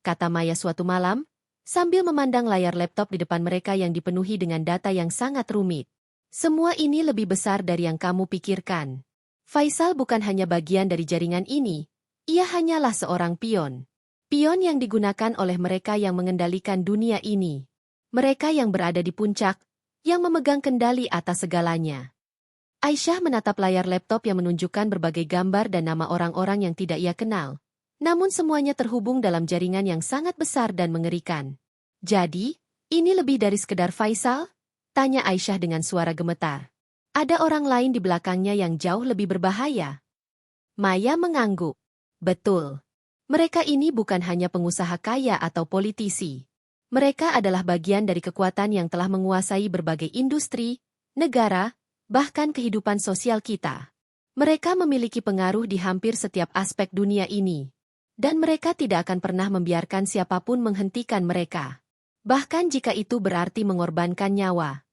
kata Maya suatu malam, sambil memandang layar laptop di depan mereka yang dipenuhi dengan data yang sangat rumit. Semua ini lebih besar dari yang kamu pikirkan. Faisal bukan hanya bagian dari jaringan ini, ia hanyalah seorang pion. Pion yang digunakan oleh mereka yang mengendalikan dunia ini. Mereka yang berada di puncak, yang memegang kendali atas segalanya. Aisyah menatap layar laptop yang menunjukkan berbagai gambar dan nama orang-orang yang tidak ia kenal. Namun semuanya terhubung dalam jaringan yang sangat besar dan mengerikan. Jadi, ini lebih dari sekedar Faisal? Tanya Aisyah dengan suara gemetar. Ada orang lain di belakangnya yang jauh lebih berbahaya. Maya mengangguk. Betul. Mereka ini bukan hanya pengusaha kaya atau politisi. Mereka adalah bagian dari kekuatan yang telah menguasai berbagai industri, negara, bahkan kehidupan sosial kita. Mereka memiliki pengaruh di hampir setiap aspek dunia ini. Dan mereka tidak akan pernah membiarkan siapapun menghentikan mereka. Bahkan jika itu berarti mengorbankan nyawa.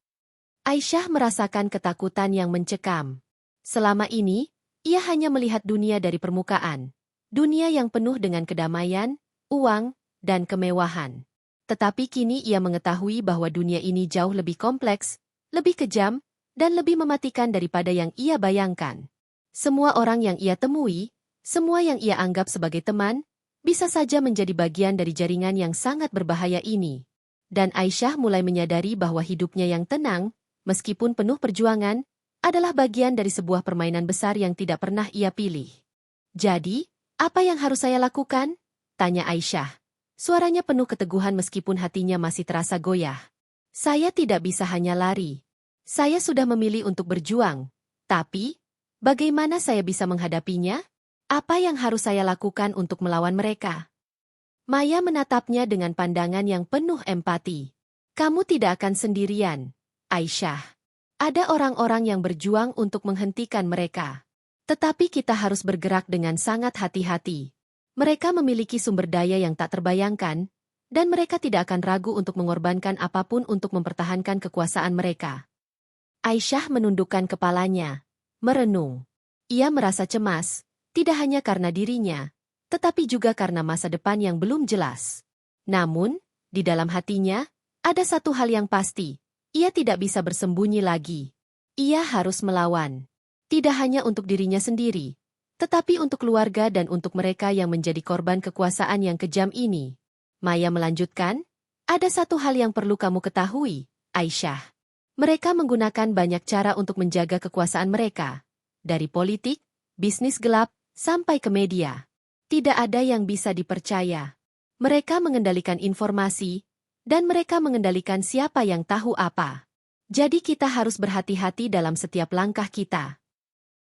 Aisyah merasakan ketakutan yang mencekam. Selama ini, ia hanya melihat dunia dari permukaan. Dunia yang penuh dengan kedamaian, uang, dan kemewahan. Tetapi kini ia mengetahui bahwa dunia ini jauh lebih kompleks, lebih kejam, dan lebih mematikan daripada yang ia bayangkan. Semua orang yang ia temui, semua yang ia anggap sebagai teman, bisa saja menjadi bagian dari jaringan yang sangat berbahaya ini. Dan Aisyah mulai menyadari bahwa hidupnya yang tenang, meskipun penuh perjuangan, adalah bagian dari sebuah permainan besar yang tidak pernah ia pilih. Jadi, apa yang harus saya lakukan? Tanya Aisyah. Suaranya penuh keteguhan meskipun hatinya masih terasa goyah. Saya tidak bisa hanya lari. Saya sudah memilih untuk berjuang. Tapi, bagaimana saya bisa menghadapinya? Apa yang harus saya lakukan untuk melawan mereka? Maya menatapnya dengan pandangan yang penuh empati. Kamu tidak akan sendirian, Aisyah. Ada orang-orang yang berjuang untuk menghentikan mereka. Tetapi kita harus bergerak dengan sangat hati-hati. Mereka memiliki sumber daya yang tak terbayangkan, dan mereka tidak akan ragu untuk mengorbankan apapun untuk mempertahankan kekuasaan mereka. Aisyah menundukkan kepalanya, merenung. Ia merasa cemas, tidak hanya karena dirinya, tetapi juga karena masa depan yang belum jelas. Namun, di dalam hatinya, ada satu hal yang pasti. Ia tidak bisa bersembunyi lagi. Ia harus melawan. Tidak hanya untuk dirinya sendiri, tetapi untuk keluarga dan untuk mereka yang menjadi korban kekuasaan yang kejam ini. Maya melanjutkan, ada satu hal yang perlu kamu ketahui, Aisyah. Mereka menggunakan banyak cara untuk menjaga kekuasaan mereka. Dari politik, bisnis gelap, sampai ke media. Tidak ada yang bisa dipercaya. Mereka mengendalikan informasi, dan mereka mengendalikan siapa yang tahu apa. Jadi kita harus berhati-hati dalam setiap langkah kita.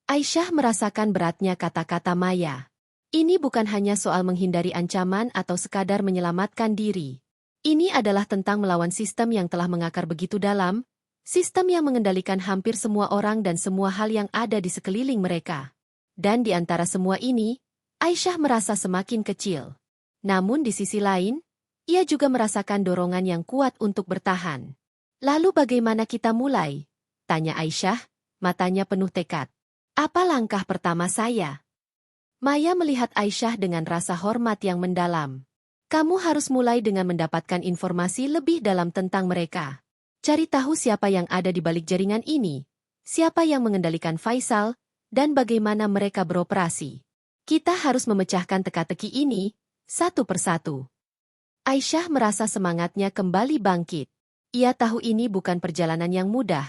Aisyah merasakan beratnya kata-kata Maya. Ini bukan hanya soal menghindari ancaman atau sekadar menyelamatkan diri. Ini adalah tentang melawan sistem yang telah mengakar begitu dalam, sistem yang mengendalikan hampir semua orang dan semua hal yang ada di sekeliling mereka. Dan di antara semua ini, Aisyah merasa semakin kecil. Namun di sisi lain, ia juga merasakan dorongan yang kuat untuk bertahan. Lalu bagaimana kita mulai? Tanya Aisyah, matanya penuh tekad. Apa langkah pertama saya? Maya melihat Aisyah dengan rasa hormat yang mendalam. Kamu harus mulai dengan mendapatkan informasi lebih dalam tentang mereka. Cari tahu siapa yang ada di balik jaringan ini, siapa yang mengendalikan Faisal, dan bagaimana mereka beroperasi. Kita harus memecahkan teka-teki ini, satu persatu. Aisyah merasa semangatnya kembali bangkit. Ia tahu ini bukan perjalanan yang mudah,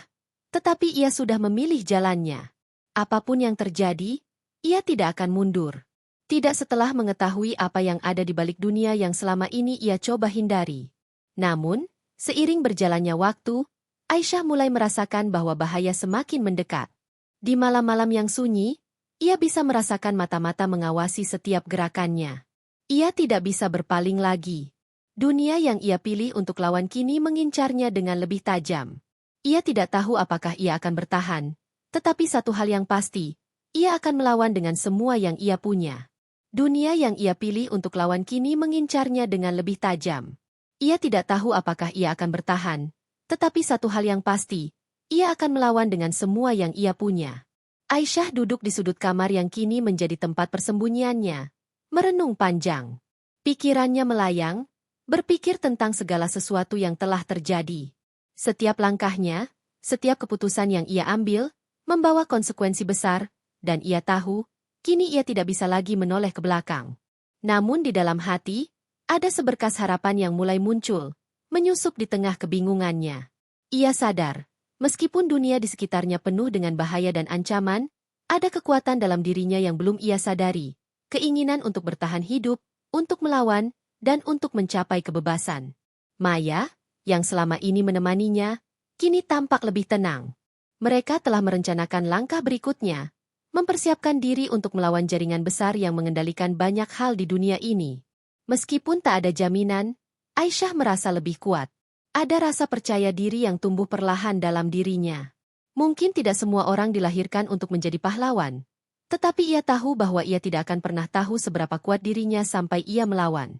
tetapi ia sudah memilih jalannya. Apapun yang terjadi, ia tidak akan mundur. Tidak setelah mengetahui apa yang ada di balik dunia yang selama ini ia coba hindari. Namun, seiring berjalannya waktu, Aisyah mulai merasakan bahwa bahaya semakin mendekat. Di malam-malam yang sunyi, ia bisa merasakan mata-mata mengawasi setiap gerakannya. Ia tidak bisa berpaling lagi. Dunia yang ia pilih untuk lawan kini mengincarnya dengan lebih tajam. Ia tidak tahu apakah ia akan bertahan, tetapi satu hal yang pasti, ia akan melawan dengan semua yang ia punya. Dunia yang ia pilih untuk lawan kini mengincarnya dengan lebih tajam. Ia tidak tahu apakah ia akan bertahan, tetapi satu hal yang pasti, ia akan melawan dengan semua yang ia punya. Aisyah duduk di sudut kamar yang kini menjadi tempat persembunyiannya, merenung panjang. Pikirannya melayang, berpikir tentang segala sesuatu yang telah terjadi. Setiap langkahnya, setiap keputusan yang ia ambil, membawa konsekuensi besar, dan ia tahu, kini ia tidak bisa lagi menoleh ke belakang. Namun di dalam hati, ada seberkas harapan yang mulai muncul, menyusup di tengah kebingungannya. Ia sadar, meskipun dunia di sekitarnya penuh dengan bahaya dan ancaman, ada kekuatan dalam dirinya yang belum ia sadari, keinginan untuk bertahan hidup, untuk melawan, dan untuk mencapai kebebasan. Maya, yang selama ini menemaninya, kini tampak lebih tenang. Mereka telah merencanakan langkah berikutnya, mempersiapkan diri untuk melawan jaringan besar yang mengendalikan banyak hal di dunia ini. Meskipun tak ada jaminan, Aisyah merasa lebih kuat. Ada rasa percaya diri yang tumbuh perlahan dalam dirinya. Mungkin tidak semua orang dilahirkan untuk menjadi pahlawan, tetapi ia tahu bahwa ia tidak akan pernah tahu seberapa kuat dirinya sampai ia melawan.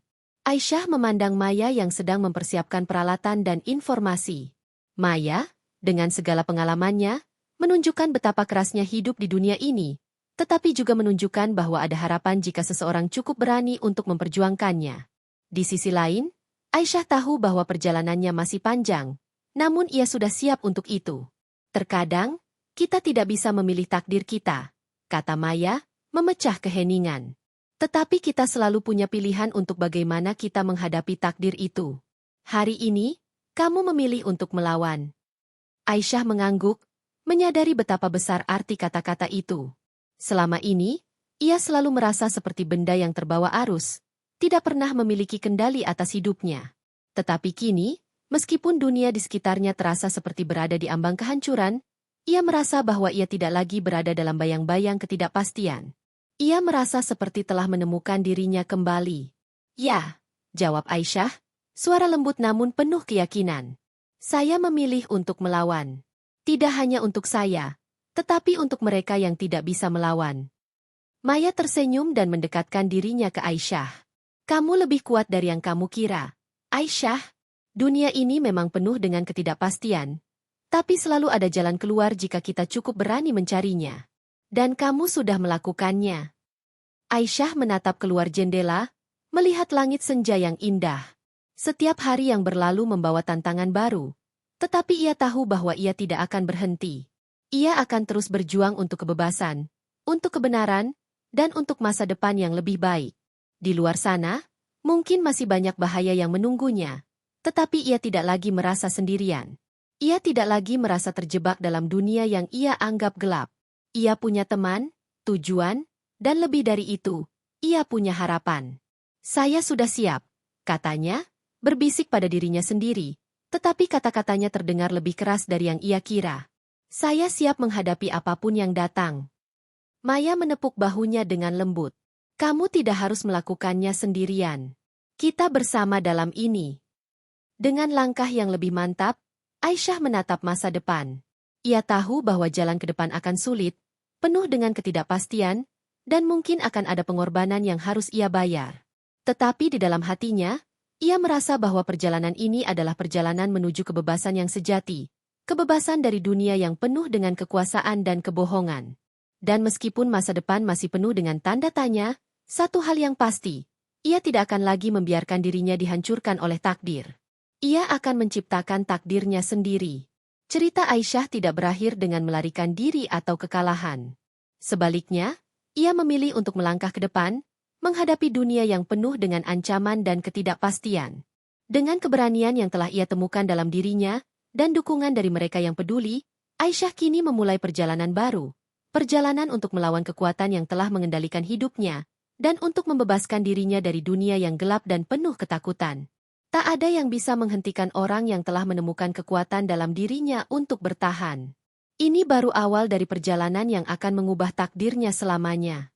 Aisyah memandang Maya yang sedang mempersiapkan peralatan dan informasi. Maya, Dengan segala pengalamannya, menunjukkan betapa kerasnya hidup di dunia ini, tetapi juga menunjukkan bahwa ada harapan jika seseorang cukup berani untuk memperjuangkannya. Di sisi lain, Aisyah tahu bahwa perjalanannya masih panjang, namun ia sudah siap untuk itu. Terkadang, kita tidak bisa memilih takdir kita, kata Maya, memecah keheningan. Tetapi kita selalu punya pilihan untuk bagaimana kita menghadapi takdir itu. Hari ini, kamu memilih untuk melawan. Aisyah mengangguk, menyadari betapa besar arti kata-kata itu. Selama ini, ia selalu merasa seperti benda yang terbawa arus, tidak pernah memiliki kendali atas hidupnya. Tetapi kini, meskipun dunia di sekitarnya terasa seperti berada di ambang kehancuran, ia merasa bahwa ia tidak lagi berada dalam bayang-bayang ketidakpastian. Ia merasa seperti telah menemukan dirinya kembali. Ya, jawab Aisyah, suara lembut namun penuh keyakinan. Saya memilih untuk melawan. Tidak hanya untuk saya, tetapi untuk mereka yang tidak bisa melawan. Maya tersenyum dan mendekatkan dirinya ke Aisyah. Kamu lebih kuat dari yang kamu kira. Aisyah, dunia ini memang penuh dengan ketidakpastian, tapi selalu ada jalan keluar jika kita cukup berani mencarinya. Dan kamu sudah melakukannya. Aisyah menatap keluar jendela, melihat langit senja yang indah. Setiap hari yang berlalu membawa tantangan baru, tetapi ia tahu bahwa ia tidak akan berhenti. Ia akan terus berjuang untuk kebebasan, untuk kebenaran, dan untuk masa depan yang lebih baik. Di luar sana, mungkin masih banyak bahaya yang menunggunya, tetapi ia tidak lagi merasa sendirian. Ia tidak lagi merasa terjebak dalam dunia yang ia anggap gelap. Ia punya teman, tujuan, dan lebih dari itu, ia punya harapan. Saya sudah siap, katanya, berbisik pada dirinya sendiri, tetapi kata-katanya terdengar lebih keras dari yang ia kira. Saya siap menghadapi apapun yang datang. Maya menepuk bahunya dengan lembut. Kamu tidak harus melakukannya sendirian. Kita bersama dalam ini. Dengan langkah yang lebih mantap, Aisyah menatap masa depan. Ia tahu bahwa jalan ke depan akan sulit, penuh dengan ketidakpastian, dan mungkin akan ada pengorbanan yang harus ia bayar. Tetapi di dalam hatinya, ia merasa bahwa perjalanan ini adalah perjalanan menuju kebebasan yang sejati, kebebasan dari dunia yang penuh dengan kekuasaan dan kebohongan. Dan meskipun masa depan masih penuh dengan tanda tanya, satu hal yang pasti, ia tidak akan lagi membiarkan dirinya dihancurkan oleh takdir. Ia akan menciptakan takdirnya sendiri. Cerita Aisyah tidak berakhir dengan melarikan diri atau kekalahan. Sebaliknya, ia memilih untuk melangkah ke depan, menghadapi dunia yang penuh dengan ancaman dan ketidakpastian. Dengan keberanian yang telah ia temukan dalam dirinya, dan dukungan dari mereka yang peduli, Aisyah kini memulai perjalanan baru. Perjalanan untuk melawan kekuatan yang telah mengendalikan hidupnya, dan untuk membebaskan dirinya dari dunia yang gelap dan penuh ketakutan. Tak ada yang bisa menghentikan orang yang telah menemukan kekuatan dalam dirinya untuk bertahan. Ini baru awal dari perjalanan yang akan mengubah takdirnya selamanya.